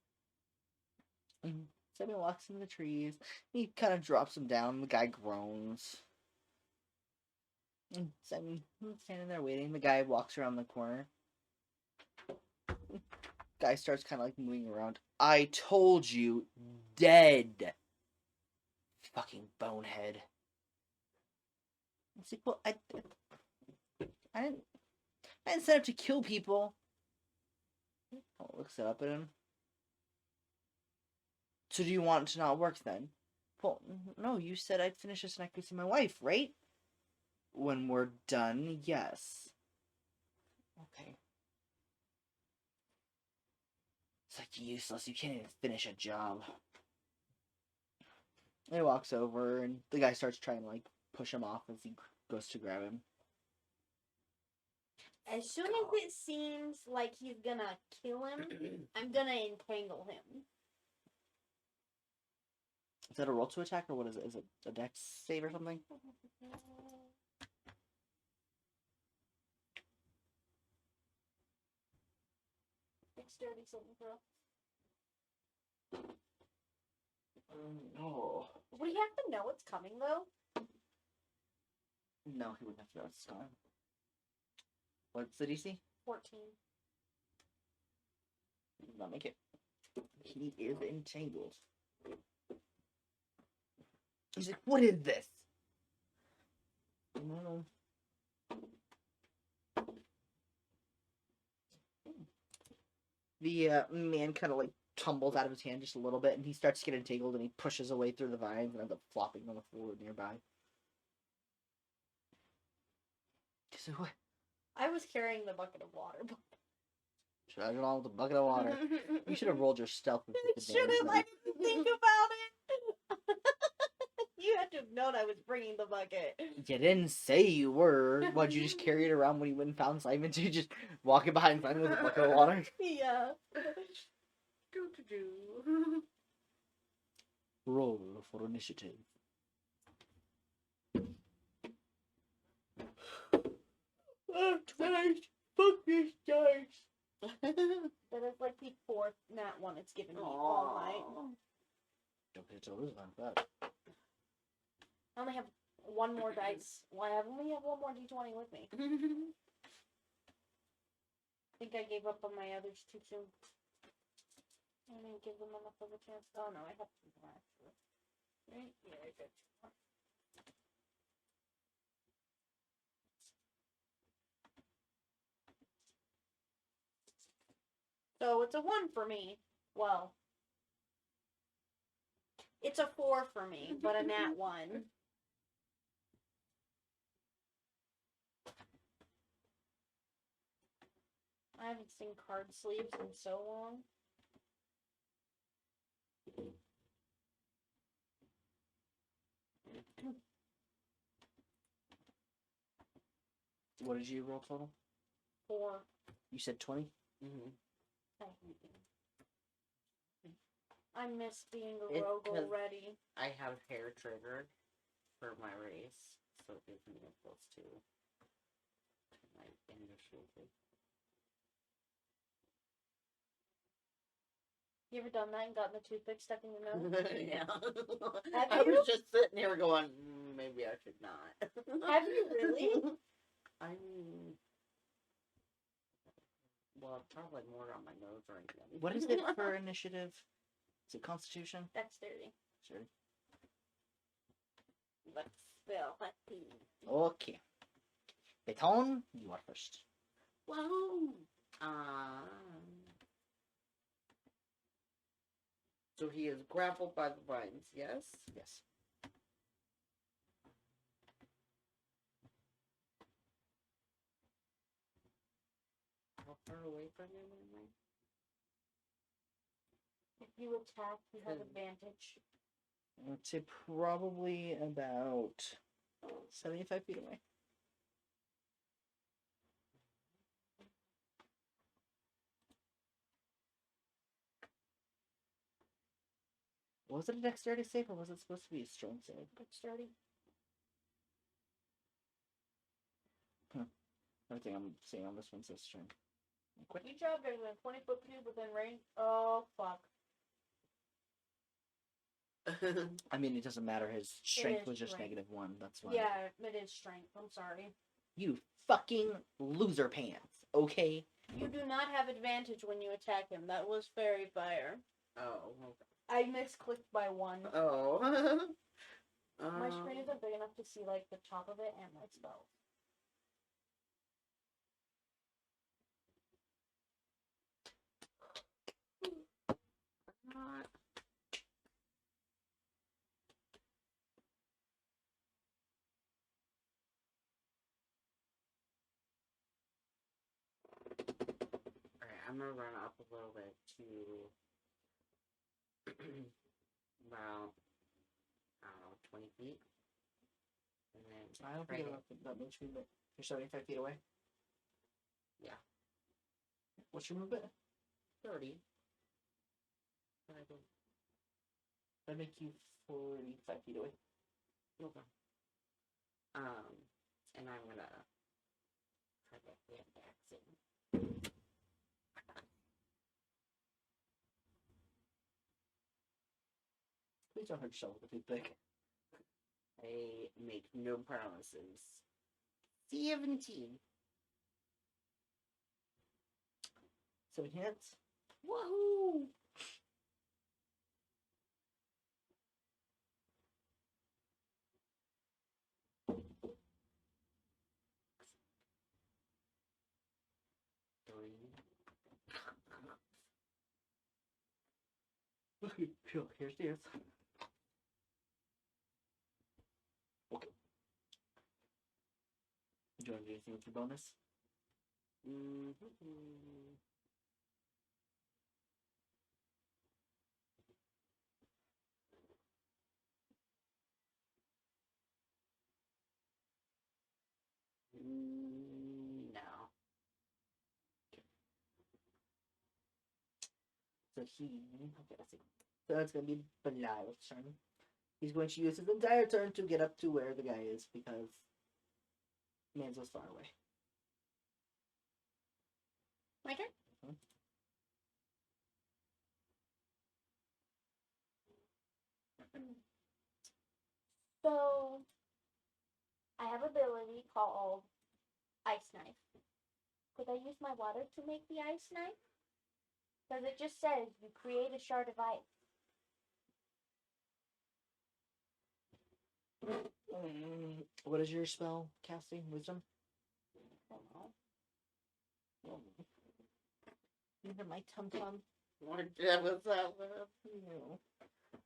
And Sammy walks in the trees. He kind of drops him down. The guy groans. And Sammy's standing there waiting. The guy walks around the corner. Guy starts kind of moving around. I told you, dead. Fucking bonehead. It's like, well, I didn't set up to kill people. Oh, looks it up at him. So do you want it to not work then? Well, no, you said I'd finish this and I could see my wife, right? When we're done, yes. Okay. It's useless. You can't even finish a job. And he walks over and the guy starts trying to push him off as he goes to grab him. As soon as it seems like he's gonna kill him, I'm gonna entangle him. Is that a roll to attack or what is it? Is it a dex save or something? Dexterity saving throw. Oh. Would he have to know it's coming though? No, he wouldn't have to know it's gone. What's the DC? 14. He did not make it. He is entangled. He's like, what is this? No. The man kind of tumbles out of his hand just a little bit, and he starts to get entangled, and he pushes away through the vines and ends up flopping on the floor nearby. So what? I was carrying the bucket of water. Should I roll the bucket of water? You should have rolled your stealth with Should have. I didn't think about it. You had to have known I was bringing the bucket. You didn't say you were. Why'd you just carry it around when you went and found Simon? You just walking behind Simon with a bucket of water? Yeah. Do. Roll for initiative. Dice! Fuck this dice! That is like the fourth nat one it's given me all night. Don't hit till this one, but I only have one more dice. Well, I only have one more d20 with me. I think I gave up on my others too soon. I didn't give them enough of a chance. Oh no, I have two more actually. Right? Yeah, I got two more. So it's a 1 for me. Well, it's a 4 for me, but a nat 1. I haven't seen card sleeves in so long. what did you roll total? 4. You said 20? Mm-hmm. I miss being a It's rogue 'cause- already. I have hair triggered for my race, so it gives me a +2 to my initiative. You ever done that and gotten the toothpick stuck in your nose? Yeah. Have I you? was just sitting here going, maybe I should not. Have you really? I mean, well, probably more on my nose or anything. What is it for initiative? Is it Constitution? That's 30. Sure. Let's spell. Let's see. Okay. Beton, you are first. Wow. So he is grappled by the vines, yes? Yes. How far away from him am I? If you attack, you have Hmm. advantage. I'd say probably about 75 feet away. Was it a dexterity save or was it supposed to be a strength save? Dexterity. Everything I'm seeing on this one says strength. Quick. Each object within 20-foot cube within range. Oh, fuck. I mean, it doesn't matter. His strength is was just strength. -1. That's why. Yeah, it is strength. I'm sorry. You fucking loser pants. Okay. You do not have advantage when you attack him. That was fairy fire. Oh. I misclicked by 1. Oh. My screen isn't big enough to see, like, the top of it and my spells. Not. Alright, I'm gonna run up a little bit to about, I don't know, 20 feet. And then I don't try think to- enough that much movement. You're 75 feet away. Yeah. What's your movement? 30. But I don't. That'd make you 45 feet away. Okay. And I'm gonna try to get back in. Please don't hurt yourself with a toothpick. I make no promises. 17. 7 hits. Woohoo! Phew, here's the earth. Okay. Do you want to do anything with your bonus? No. So he. Okay, let's see. So that's gonna be Belial's turn. He's going to use his entire turn to get up to where the guy is because Manzo's far away. My turn? Mhm. So, I have ability called Ice Knife. Could I use my water to make the ice knife? Because it just says you create a shard of ice. What is your spell casting? Wisdom? I don't know. These are my tum tum. What was that with? No.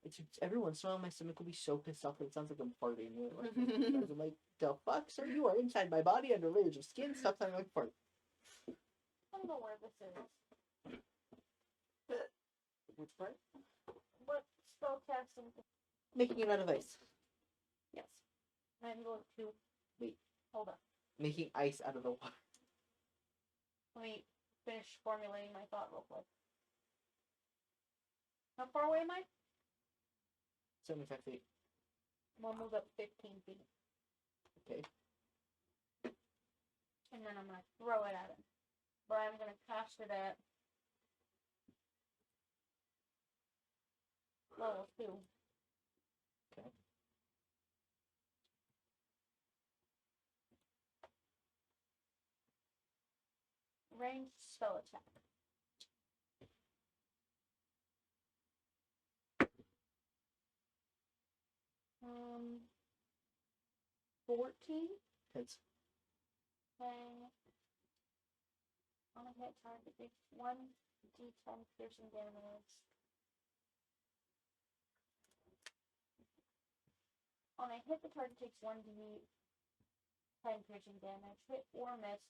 It's every once in a while my stomach will be so pissed off that it sounds like I'm farting. I'm like, the fuck, sir? You are inside my body under layers of skin. Stop sounding like a fart. I don't know where this is. Which part? What spell casting? Making it out of ice. Yes. I'm going to. Wait. Hold on. Making ice out of the water. Let me finish formulating my thought real quick. How far away am I? 75 feet. We'll move up 15 feet. Okay. And then I'm going to throw it at him. But I'm going to cast it at level 2. Okay. Ranged spell attack. 14. Hits. Okay. On a hit target, takes 1d10 piercing damage. On a hit, the target takes 1d10 piercing damage. Hit or miss,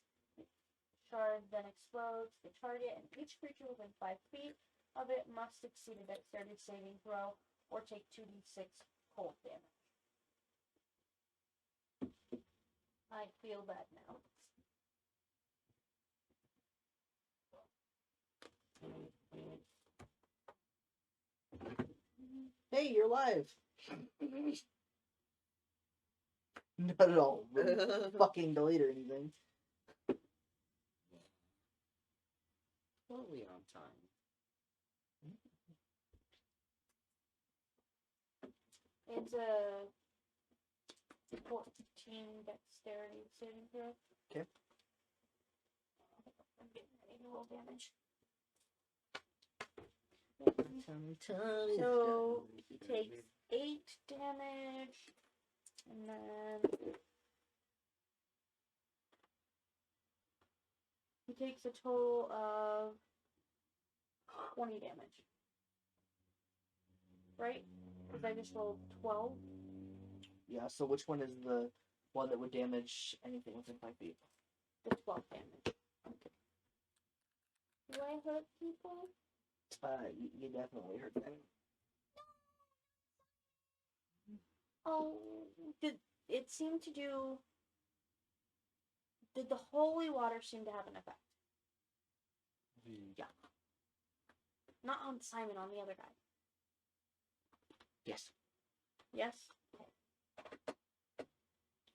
shard then explodes. The target and each creature within 5 feet of it must succeed a dexterity saving throw or take 2d6 cold damage. I feel bad now. Hey, you're live. Not at all. Fucking delete or anything. Totally on time. It's a 14 dexterity saving throw. Okay. I'm getting ready to roll damage. So he takes 8 damage, and then he takes a total of 20 damage. Right? Because I just rolled 12. Yeah, so which one is the one that would damage anything within 5 feet? The 12 damage. Okay. Do I hurt people? You definitely hurt them. Oh, did it seem to do... Did the holy water seem to have an effect? Yeah. Not on Simon, on the other guy. Yes. Yes?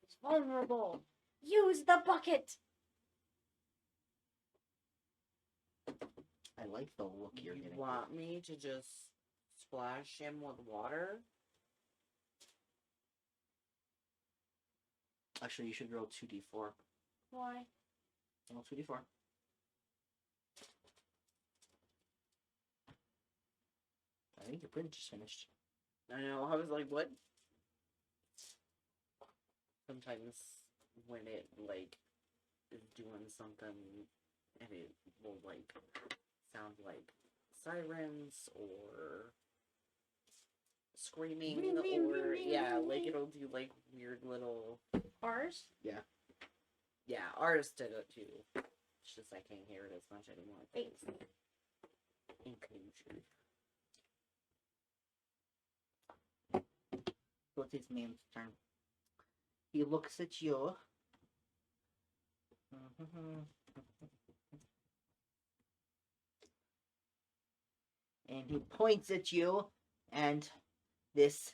He's vulnerable. Use the bucket! I like the look you're You getting. want me to just splash him with water? Actually, you should roll 2d4. Why? Roll 2d4. I think your print just finished. I know, I was like, what? Sometimes when it, like, is doing something, and it will, like, sound like sirens, or screaming, or, yeah, like, it'll do, like, weird little... Ours? Yeah, ours did it, too. It's just I can't hear it as much anymore. 8. Inclusion. So it's his man's turn. He looks at you. And he points at you, and this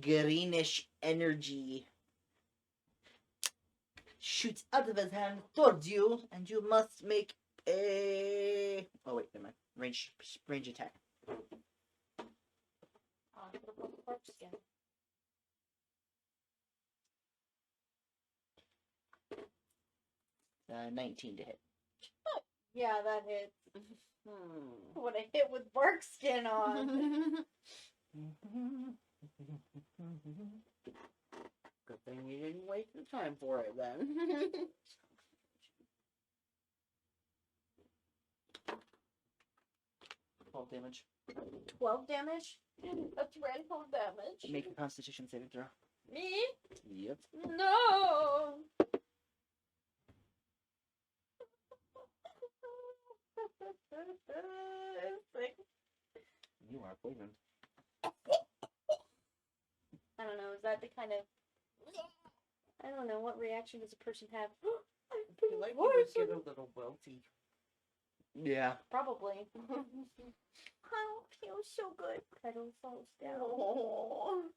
greenish energy shoots out of his hand towards you, and you must make a. Oh wait, never mind. Range attack. What about the corpse skin? 19 to hit. Yeah, that hits. Hmm. What I hit with bark skin on. Good thing you didn't waste the time for it then. 12 damage. 12 damage? That's random damage. Make a Constitution saving throw. Me? Yep. No! You are poisoned. I don't know, is that the kind of... I don't know, what reaction does a person have? I feel like you would get a little wilty. Yeah. Probably. I don't feel so good. Pedal falls down. Oh.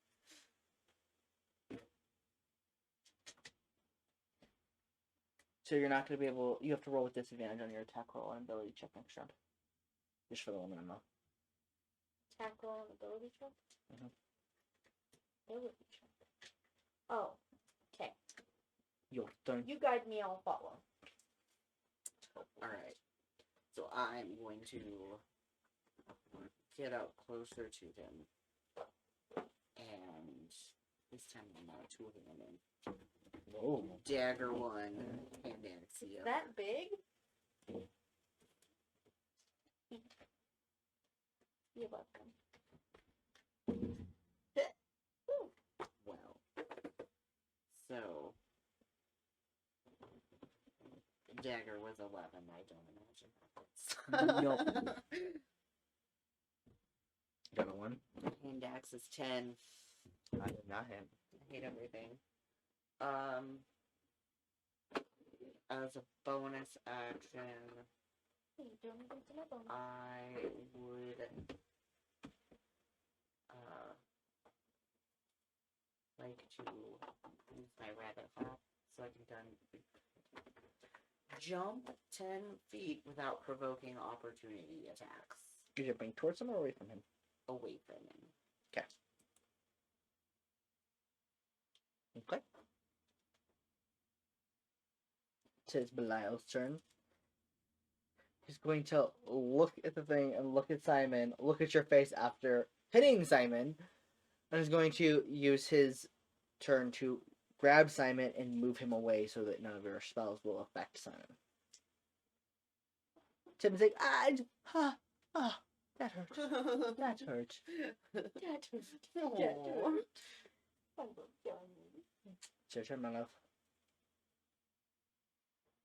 So you're not going to be able. You have to roll with disadvantage on your attack roll and ability check next round. Just for the woman, though. Attack roll and ability check? Mhm. Ability check. Oh, okay. Your turn. You guide me, I'll follow. Alright. So I'm going to get up closer to him. And this time I'm not two-handed. Oh. Dagger one, hand axe the other. That big? You're welcome. Well. So. Dagger was 11, I don't imagine that fits. Got a 1? Hand axe is 10. I did not hit. I hate everything. As a bonus action, Hey, don't even see my bone. I would like to use my rabbit hop so I can jump 10 feet without provoking opportunity attacks You're jumping towards him or away from him? away from him. Okay. It's Belial's turn. He's going to look at the thing and look at Simon, look at your face after hitting Simon, and is going to use his turn to grab Simon and move him away so that none of your spells will affect Simon. Tim's like, that hurt. That hurt. That hurt. Aw. I love Johnny. It's your turn, my love.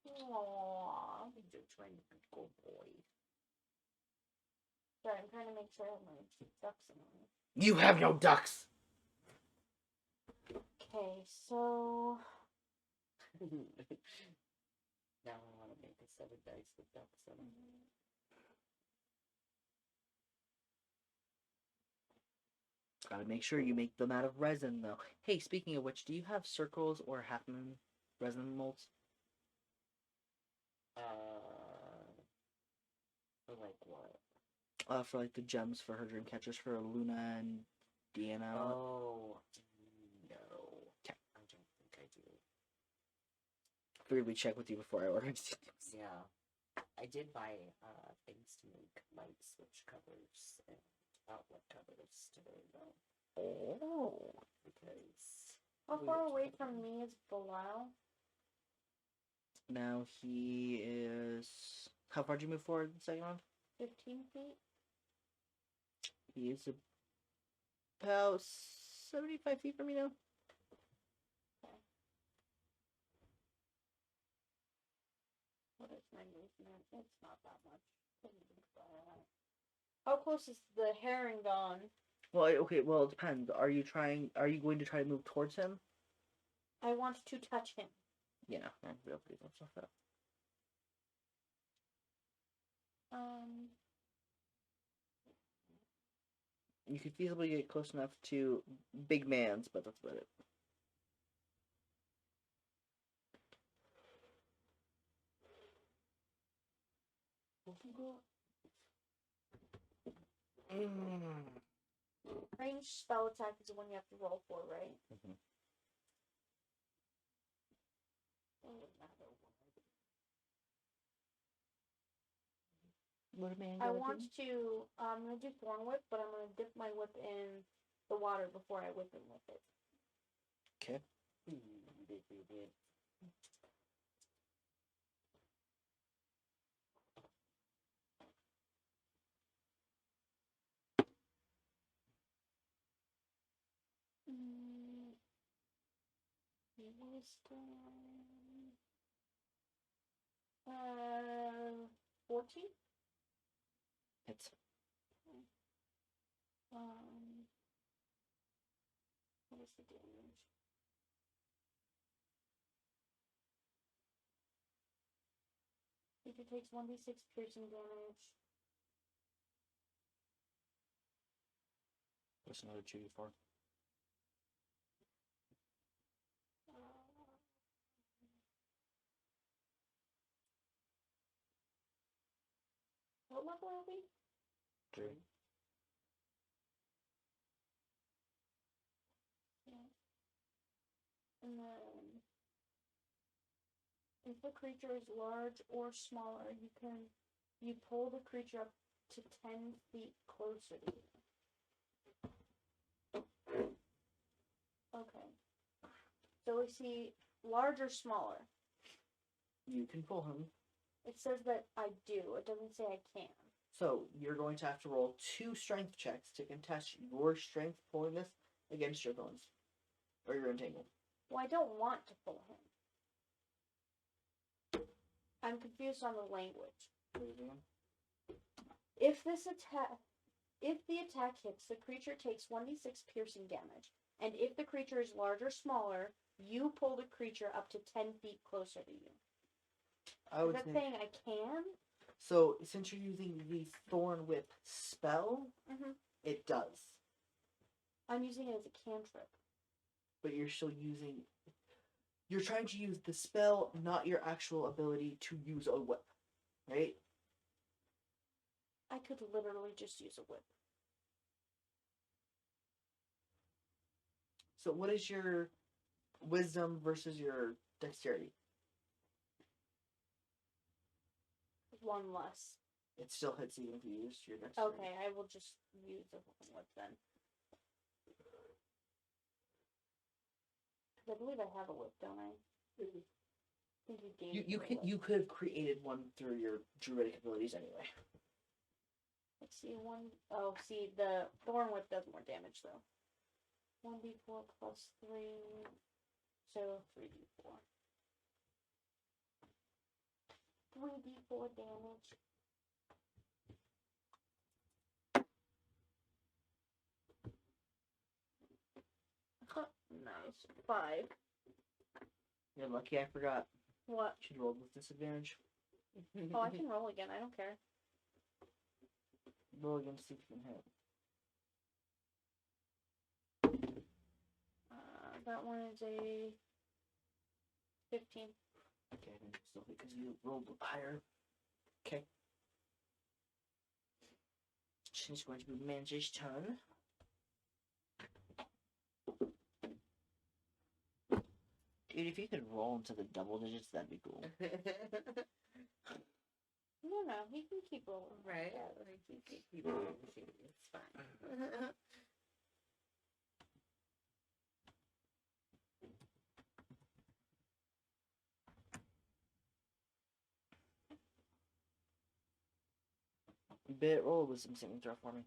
Aww. You're trying to be a good boy. Sorry, I'm trying to make sure I have my ducks in order. You have no ducks! Okay, so... Now I want to make a set of dice with ducks in them. Gotta make sure you make them out of resin, though. Hey, speaking of which, do you have circles or half moon resin molds? For like what? For like the gems for her dream catchers for Luna and Deanna. Oh, no. Okay. I don't think I do. Figured we'd check with you before I ordered these things. Yeah. I did buy things to make light switch covers and outlet covers today, though. Oh. Because. How far away from me is Belial? Now he is. How far did you move forward in the second round? 15 feet? He is about 75 feet from you now. What is my movement? It's not that much. How close is the Harengon? Well, okay, well, it depends. Are you going to try to move towards him? I want to touch him. Yeah, I'll be able to do some stuff though. You could feasibly get close enough to big man's, but that's about it. Range spell attack is the one you have to roll for, right? Mhm. What a man I gotta want do? to. I'm gonna do Thorn Whip, but I'm gonna dip my whip in the water before I whip him with it. Okay. Wisdom. 14. Hits. What is the damage? Creature takes 1d6 piercing damage. What's another 2d4? What level are we? 3. Yeah. And then, if the creature is large or smaller, you pull the creature up to 10 feet closer to you. Okay. So we see large or smaller. You can pull him. It says that I do. It doesn't say I can. So you're going to have to roll 2 strength checks to contest your strength pulling this against your bonus. Or your entangled. Well, I don't want to pull him. I'm confused on the language. If the attack hits, the creature takes 1d6 piercing damage. And if the creature is large or smaller, you pull the creature up to 10 feet closer to you. I Is would that say. saying I can? So since you're using the Thorn Whip spell, it does. I'm using it as a cantrip. But you're still using. You're trying to use the spell, not your actual ability to use a whip, right? I could literally just use a whip. So what is your wisdom versus your dexterity? 1 less. It still hits even if you use your dexterity. Okay, I will just use a whip then. I believe I have a whip, don't I? I think you gave me a whip. You could have created one through your druidic abilities anyway. Let's see, see, the Thorn Whip does more damage, though. 1d4 plus 3, so 3d4. 3d4 damage. Nice. 5. You're lucky I forgot. What? Should roll with disadvantage. Oh, I can roll again, I don't care. Roll again to see if you can hit. That one is a 15. Okay, then still because you rolled higher. Okay. She's going to be Manjay's turn. Dude, if you could roll into the double digits, that'd be cool. No, he can keep rolling. Right? Yeah, Like, you can keep rolling. It's fine. Bit roll a wisdom saving throw for me.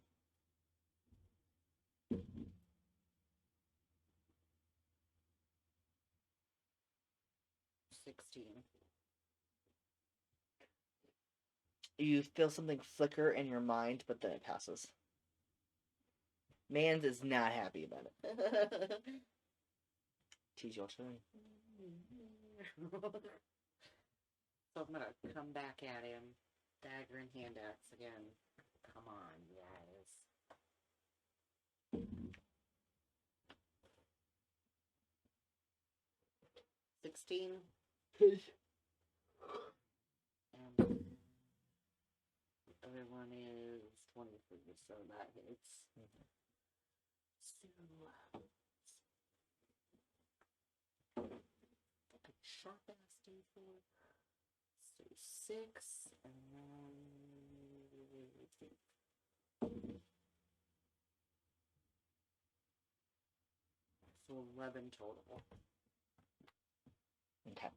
You feel something flicker in your mind, but then it passes. Mans is not happy about it. Tease your turn. So I'm gonna come back at him. Dagger and hand axe again. Come on, yes. $16. And the other one is 23, so that hits. So, fucking sharp ass D4. So 6, and then. So 11 total. Okay.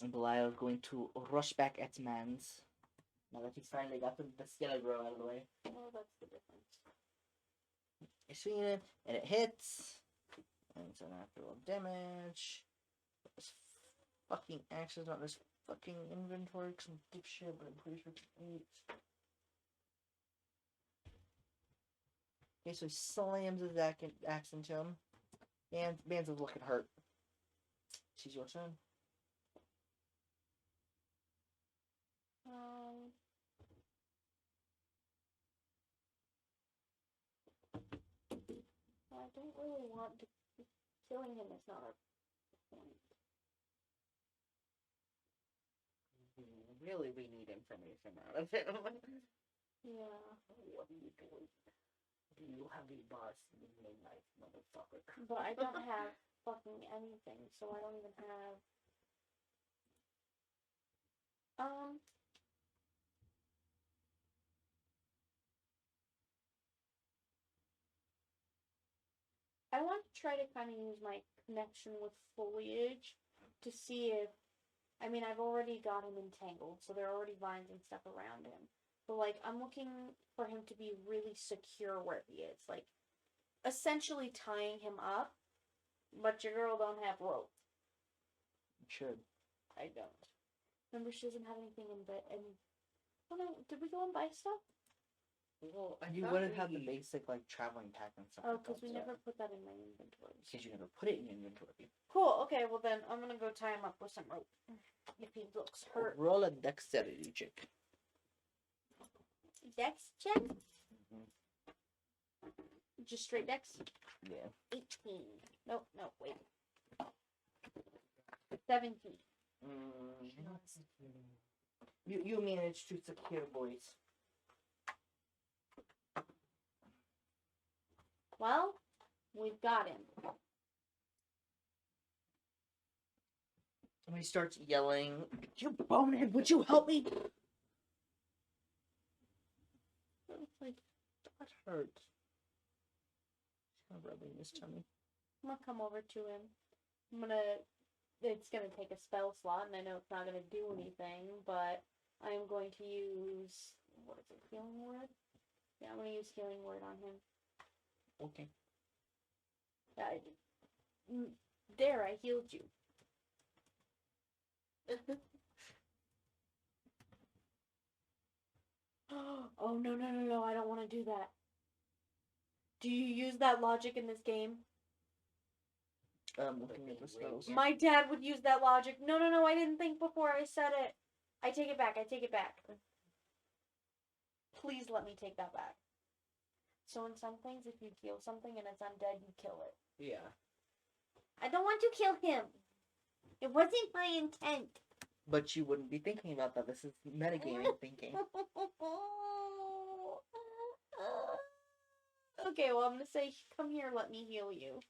And Belial is going to rush back at Mans. Now that he's finally got the skeleton out of the way. Oh, that's the difference. You're swinging it, and it hits. And it's an after damage. This fucking axe is not in this fucking inventory, some dipshit, but I'm pretty sure it's 8. Okay, so he slams his axe into him. And Mans is looking hurt. She's your turn. I don't really want to. Killing him is not a point. Really, we need information out of him. Yeah. What are you doing? Do you have a boss in your life, motherfucker? But I don't have fucking anything, so I don't even have. I want to try to kind of use my connection with foliage to see if. I mean, I've already got him entangled, so there are already vines and stuff around him. But, like, I'm looking for him to be really secure where he is. Like, essentially tying him up, but your girl don't have rope. You should. I don't. Remember, she doesn't have anything in bed. And oh no, did we go and buy stuff? Well, You wouldn't have the basic, like, traveling pack and stuff. Oh, like because that, we so- never put that in my inventory. Because you never put it in your inventory. Cool. Okay. Well then, I'm gonna go tie him up with some rope. If he looks hurt. Roll a dexterity check. Dex check. Just straight dex. Yeah. 18. Nope. No. Wait. 17. You managed to secure boys. Well, we've got him. When he starts yelling, "You bonehead, would you help me?" It's like, that hurt. He's kind of rubbing his tummy. I'm gonna come over to him. It's gonna take a spell slot, and I know it's not gonna do anything, but I am going to use, what is it, healing word? Yeah, I'm gonna use healing word on him. Okay. There, I healed you. Oh, no, I don't want to do that. Do you use that logic in this game? Looking at the spells. My dad would use that logic. No, I didn't think before I said it. I take it back. Please let me take that back. So in some things, if you heal something and it's undead, you kill it. Yeah. I don't want to kill him. It wasn't my intent. But you wouldn't be thinking about that. This is metagaming thinking. Okay, well, I'm gonna say, come here, let me heal you.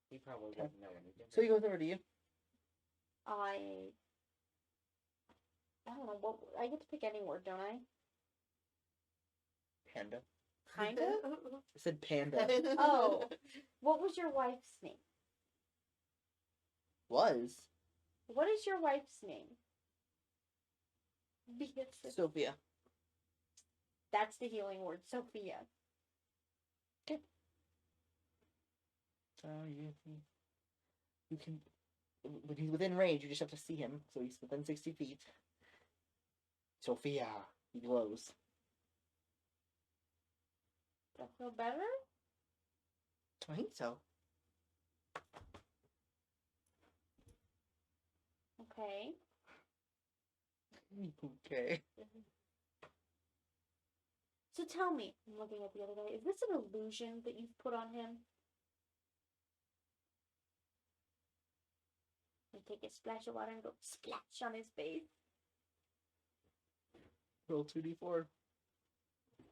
He probably wouldn't know any different. So he goes over to you. I don't know, what, I get to pick any word, don't I? Panda. Kind of? I said panda. Oh, what was your wife's name? Was. What is your wife's name? Beatrice. Sophia. That's the healing word, Sophia. So you can, when he's within range, you just have to see him. So he's within 60 feet. Sophia. He glows. That feel better? I think so. Okay. Okay. Okay. So tell me, I'm looking at the other guy, is this an illusion that you've put on him? You take a splash of water and go splash on his face. Roll 2d4.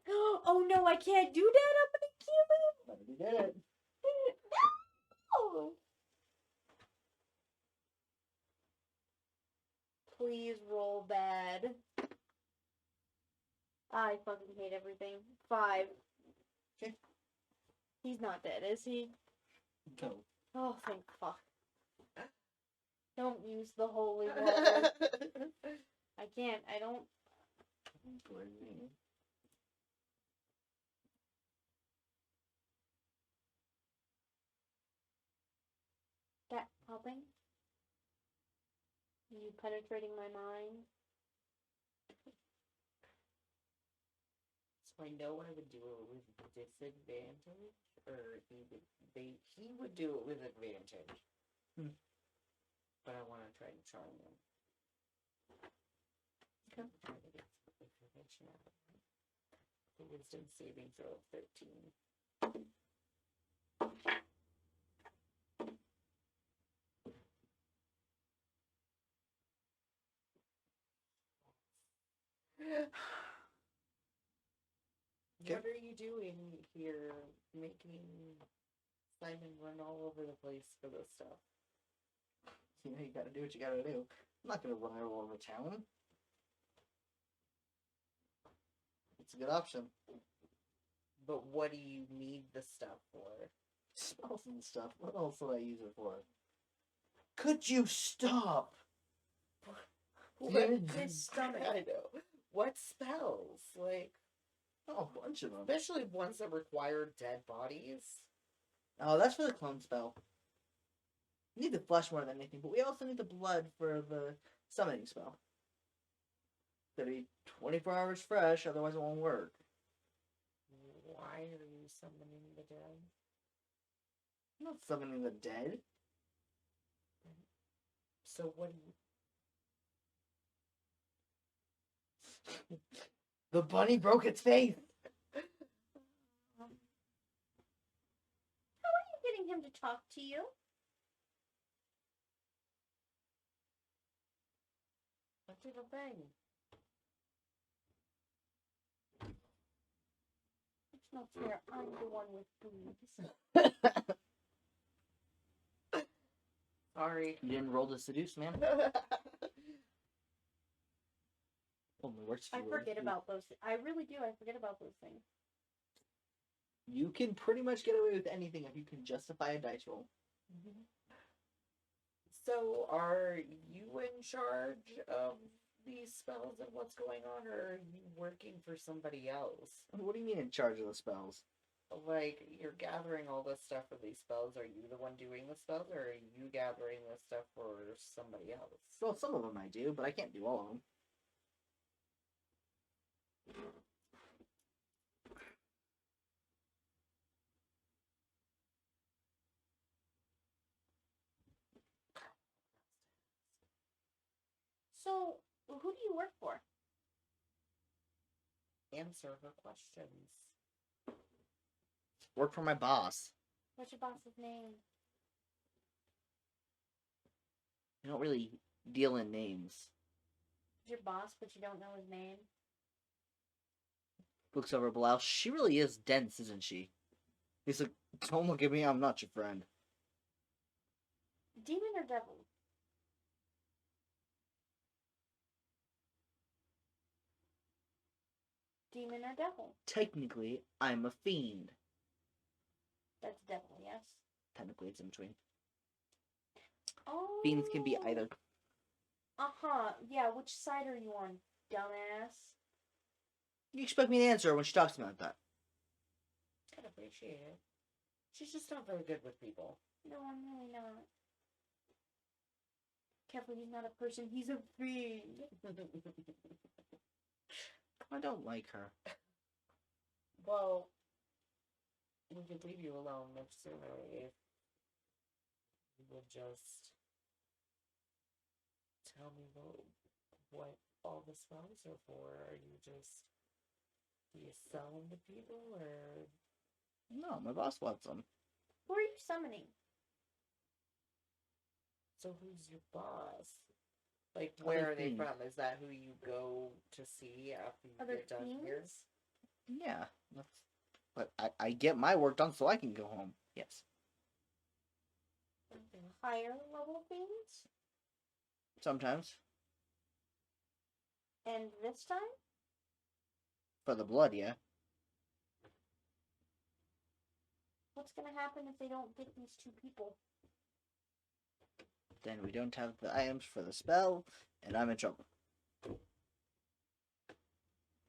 Oh no, I can't do that. I'm gonna kill him. But we did it. No! Please roll bad. I fucking hate everything. 5. Okay. He's not dead, is he? No. Oh, thank fuck. Don't use the holy water. I can't. I don't. That helping? You penetrating my mind? So I know I would do it with disadvantage, or he would do it with advantage. Hmm. But I want to try to charm him. Okay. Try to get some information out of him. The wisdom saving throw of 13. What are you doing here, making Simon run all over the place for this stuff? You know, you gotta do what you gotta do. I'm not gonna run all over town. It's a good option. But what do you need the stuff for? Spells and stuff. What else would I use it for? Could you stop? What his stomach? I know. What spells? Like, Oh, a bunch of them. especially ones that require dead bodies. Oh, that's for the clone spell. We need the flesh more than anything, but we also need the blood for the summoning spell. Gotta be 24 hours fresh, otherwise it won't work. Why are you summoning the dead? I'm not summoning the dead. So what do you... The bunny broke its faith. How are you getting him to talk to you? What did a thing? It's not fair. I'm the one with boobs. Sorry. You didn't roll to seduce, man. Only works for I you. forget about those. I really do. I forget about those things. You can pretty much get away with anything if you can justify a dice roll. So are you in charge of these spells and what's going on, or are you working for somebody else? What do you mean in charge of the spells? Like, you're gathering all this stuff for these spells. Are you the one doing the spells, or are you gathering this stuff for somebody else? Well, some of them I do, but I can't do all of them. So, who do you work for? Answer her questions. Work for my boss. What's your boss's name? I don't really deal in names. Who's your boss, but you don't know his name? Looks over at Belial. She really is dense, isn't she? He's like, don't look at me, I'm not your friend. Demon or devil? Demon or devil? Technically, I'm a fiend. That's devil, yes? Technically, it's in between. Oh. Fiends can be either. Uh-huh. Yeah, which side are you on, dumbass? You expect me to answer her when she talks to me like that. I'd appreciate it. She's just not very good with people. No, I'm really not. Careful, he's not a person, he's a fiend. I don't like her. Well, we could leave you alone much sooner if you would just tell me what all the spells are for? Are you just, do you sell them to people, or No, my boss wants them. Who are you summoning? so who's your boss? Like, where Other are they fiends. from? Is that who you go to see after you Other get done here? fiends? Yeah, that's. But I get my work done so I can go home. Yes. Higher level fiends? Sometimes. And this time? For the blood, yeah. What's gonna happen if they don't get these two people? Then we don't have the items for the spell, and I'm in trouble.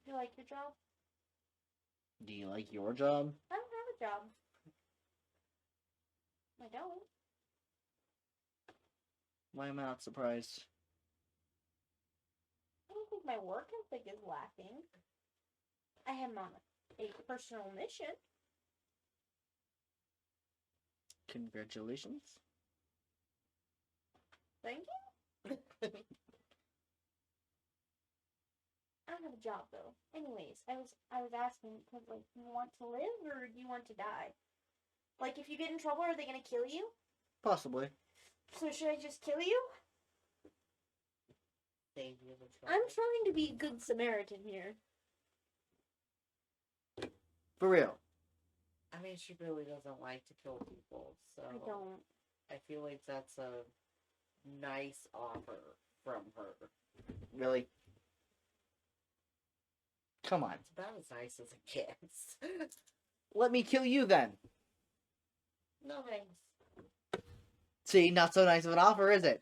You like your job? Do you like your job? I don't have a job. I don't. Why am I not surprised? I don't think my work ethic is lacking. I am on a personal mission. Congratulations. Thank you. I don't have a job though. Anyways, I was asking because like, do you want to live or do you want to die? Like, if you get in trouble, are they gonna kill you? Possibly. So should I just kill you? Save you the I'm trouble. trying to be a good Samaritan here. For real. I mean, she really doesn't like to kill people, so I don't. I feel like that's a nice offer from her. Really? Come on. It's about as nice as it gets. Let me kill you then. No thanks. See, not so nice of an offer, is it?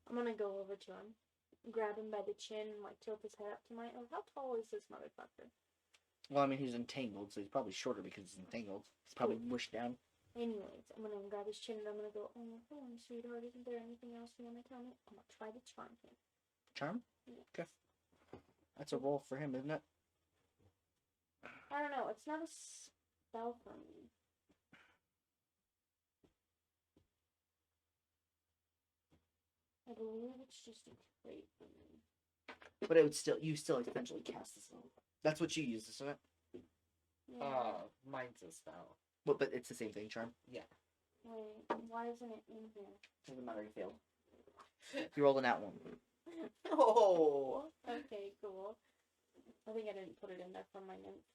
I'm gonna go over to him, grab him by the chin, and like tilt his head up to my. Oh, how tall is this motherfucker? Well, I mean, he's entangled, so he's probably shorter because he's entangled. He's probably mushed down. Anyways, I'm gonna grab his chin and I'm gonna go. Oh, hello, sweetheart. Isn't there anything else you want to tell me? I'm gonna try to charm him. Charm? Yeah. Okay. That's a roll for him, isn't it? I don't know. It's not a spell for me. I believe it's just a trait for me. But it would still, you still essentially cast the spell. That's what you use, isn't it? Yeah. Mine's a spell. But it's the same thing, charm. Yeah. Wait, why isn't it in here? Doesn't matter, you failed. You rolled an at one. Oh. Okay, cool. I think I didn't put it in there from my notes.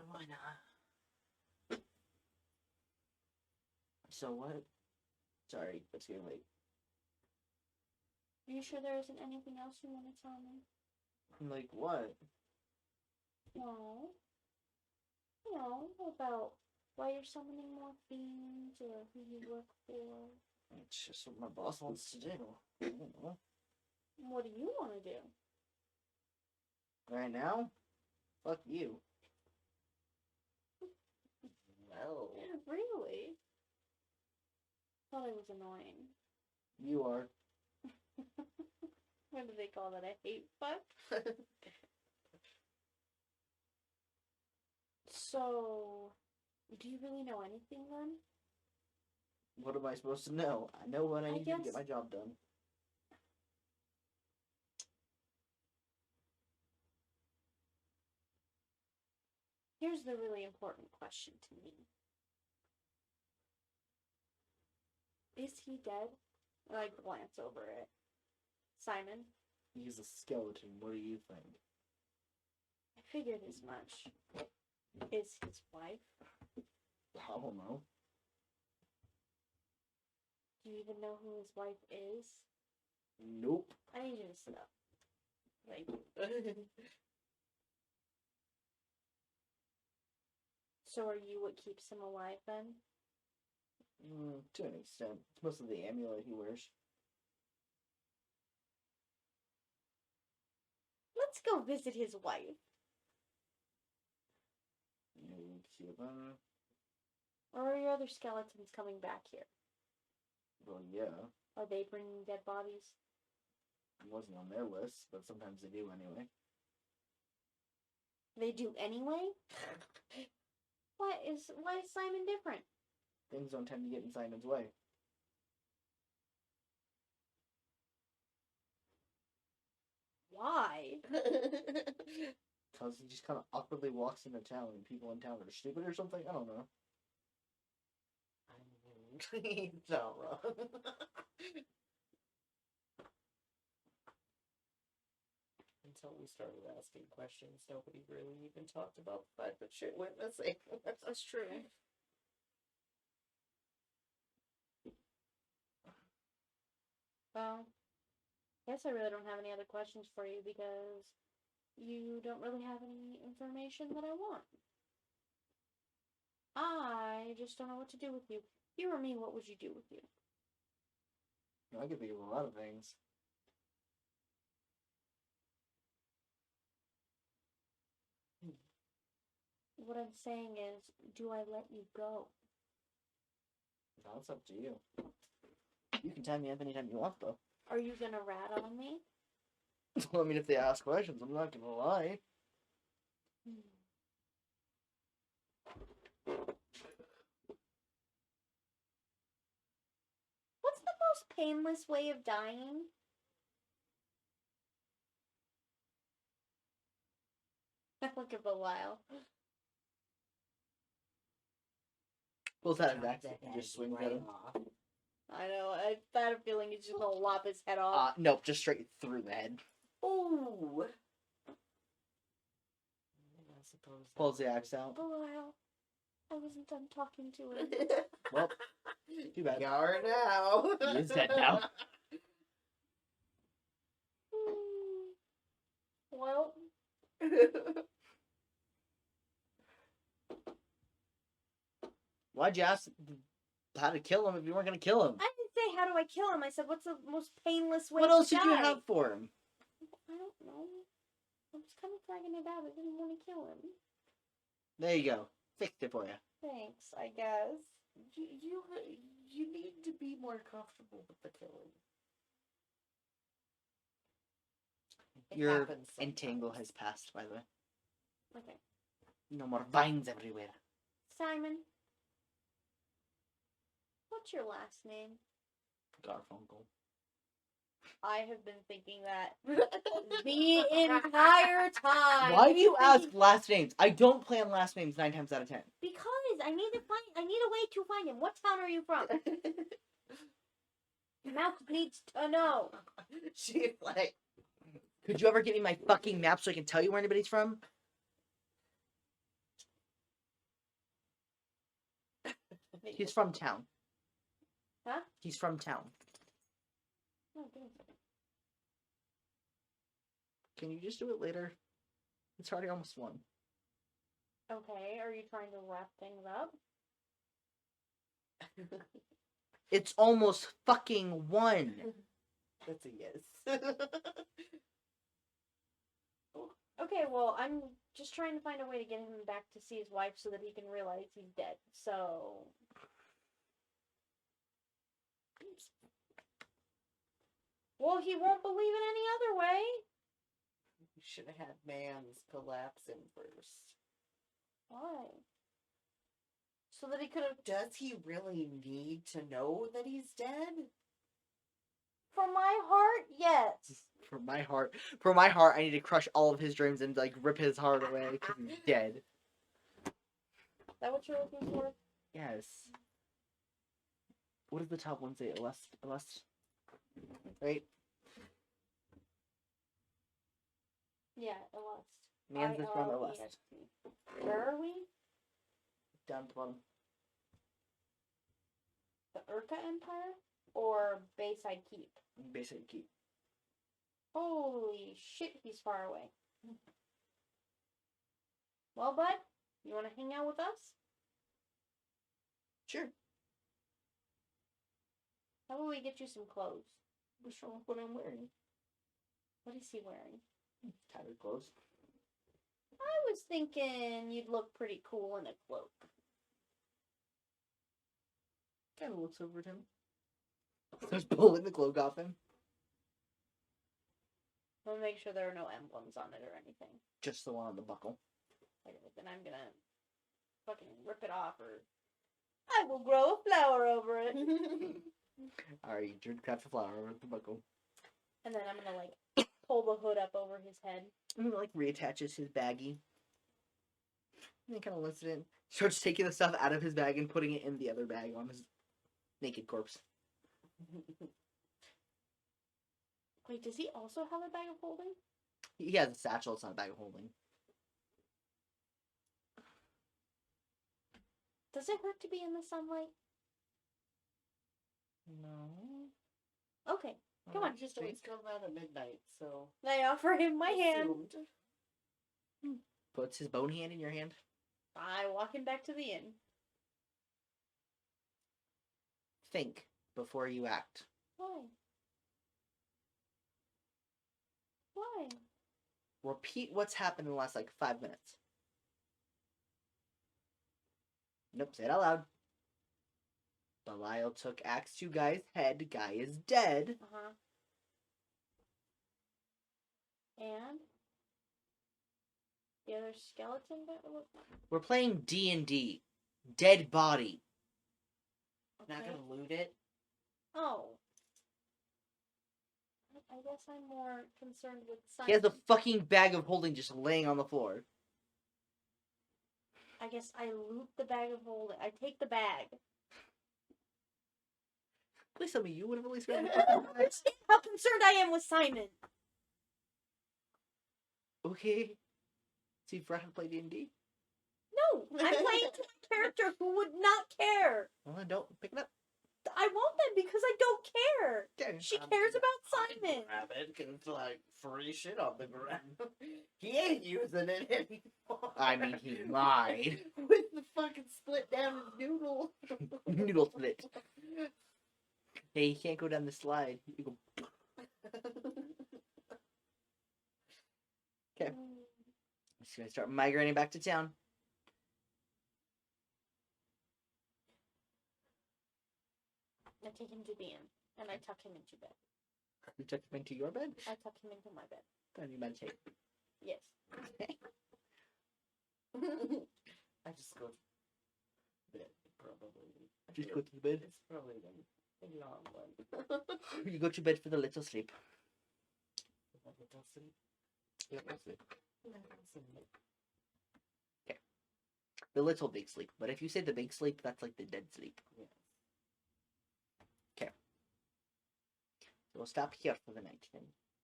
Why not? So what? Sorry, it's getting late. Are you sure there isn't anything else you want to tell me? Like what? No. You know, about why you're summoning more fiends or who you work for. It's just what my boss wants to do. I don't know. What do you want to do? Right now? Fuck you. Well. Really? Thought it was annoying. You are. What do they call that? A hate fuck? So, do you really know anything then? What am I supposed to know? I know what I need to guess- get my job done. Here's the really important question to me. Is he dead? I glance over at Simon. He's a skeleton. What do you think? I figured as much. Is his wife? I don't know. Do you even know who his wife is? Nope. I need you to sit up. Like, so are you what keeps him alive then? To an extent. It's mostly the amulet he wears. Let's go visit his wife. ElyKhitten. Or are your other skeletons coming back here? Well, yeah. Are they bringing dead bodies? It wasn't on their list, but sometimes they do anyway. They do anyway? Why is Simon different? Things don't tend to get in Simon's way. Why? Because he just kind of awkwardly walks into town and people in town are stupid or something. I don't know. He's not wrong. Until we started asking questions, nobody really even talked about the fact that shit went missing. That's true. Well, I guess I really don't have any other questions for you because you don't really have any information that I want. I just don't know what to do with you. If you were me, what would you do with you? I could think of a lot of things. What I'm saying is, do I let you go? That's up to you. You can tie me up anytime you want, though. Are you gonna rat on me? Well, I mean, if they ask questions, I'm not gonna lie. What's the most painless way of dying? Look at Belial. Pulls out his axe and just swings at him. I know, I had a feeling he's just gonna lop his head off. Nope, just straight through the head. Ooh! I suppose. Pulls the axe out. Belial, I wasn't done talking to him. Well, too bad. You are now. He is dead now. Well, Why'd you ask how to kill him if you weren't gonna kill him? I didn't say how do I kill him. I said what's the most painless way What to else did you die? have for him? I don't know. I was kind of dragging it out. I didn't want to kill him. There you go. Fixed it for you. Thanks, I guess. You need to be more comfortable with the killing. It Your happens entangle sometimes. has passed, by the way. Okay. No more vines everywhere. Simon, what's your last name? Garfunkel. I have been thinking that the entire time. Why do you ask Thinking- last names? I don't plan last names 9 times out of 10. Because I need a way to find him. What town are you from? Mouth needs to know. She's like, Could you ever give me my fucking map so I can tell you where anybody's from? He's from town. Huh? He's from town. Oh, goodness. Can you just do it later? It's already almost 1. Okay, are you trying to wrap things up? It's almost fucking 1. that's a yes. Okay, well, I'm just trying to find a way to get him back to see his wife so that he can realize he's dead. So. Well, he won't believe in any other way. You should have had Mans collapse him first. Why? So that he could have. Does he really need to know that he's dead? For my heart, yes. For my heart, I need to crush all of his dreams and like rip his heart away because he's dead. Is that what you're looking for? Yes. What does the top one say? Elest? Right? Yeah, Elest. Mans is from Elest. ILEST. Where are we? Down at the bottom. The Urka Empire? Or Bayside Keep? Basically keep. Holy shit, he's far away. Well, bud, you want to hang out with us? Sure. How about we get you some clothes? What's wrong with what I'm wearing? What is he wearing? Tattered clothes. I was thinking you'd look pretty cool in a cloak. Kind of looks over at him. Starts pulling the cloak off him. I'll make sure there are no emblems on it or anything. Just the one on the buckle. Okay, then I'm gonna fucking rip it off, or I will grow a flower over it. Alright, you Druid craft a flower over the buckle. And then I'm gonna like pull the hood up over his head. And he like reattaches his baggie. And then kind of lifts it in. Starts taking the stuff out of his bag and putting it in the other bag on his naked corpse. Wait, does he also have a bag of holding? He has a satchel, it's not a bag of holding. Does it hurt to be in the sunlight? No. Okay, come on. Just always come out at midnight, so. I offer him my hand. Assumed. Puts his bone hand in your hand. I walk him back to the inn. Think before you act. Why? Why? Repeat what's happened in the last like 5 minutes. Nope, say it out loud. Belial took axe to guy's head. Guy is dead. Uh-huh. And? The other skeleton that look. We're playing D&D. Dead body. Okay. Not gonna loot it. Oh. I guess I'm more concerned with science. He has a fucking bag of holding just laying on the floor. I guess I loot the bag of holding. I take the bag. Please tell me you would have at least read the Understand fucking bag. how concerned I am with Simon. Okay. So you forgot how to play D&D? No, I'm playing to a character who would not care. Well, then don't pick it up. I won't then because I don't care. Okay. She cares about Simon. Grab it, 'cause it's like free shit on the ground. He ain't using it anymore. I mean, he lied. With the fucking split down his noodle. Noodle split. Hey, you can't go down the slide. You go. Okay. Just gonna start migrating back to town. I take him to the inn and I tuck him into bed. You took him into your bed? I tuck him into my bed. Then you meditate. Yes. I just go to bed, probably. Just go to the bed. It's probably a long one. You go to bed for the little sleep. Little sleep. Little sleep. Little sleep. The little big sleep. But if you say the big sleep, that's like the dead sleep. Yes. So we'll stop here for the night then.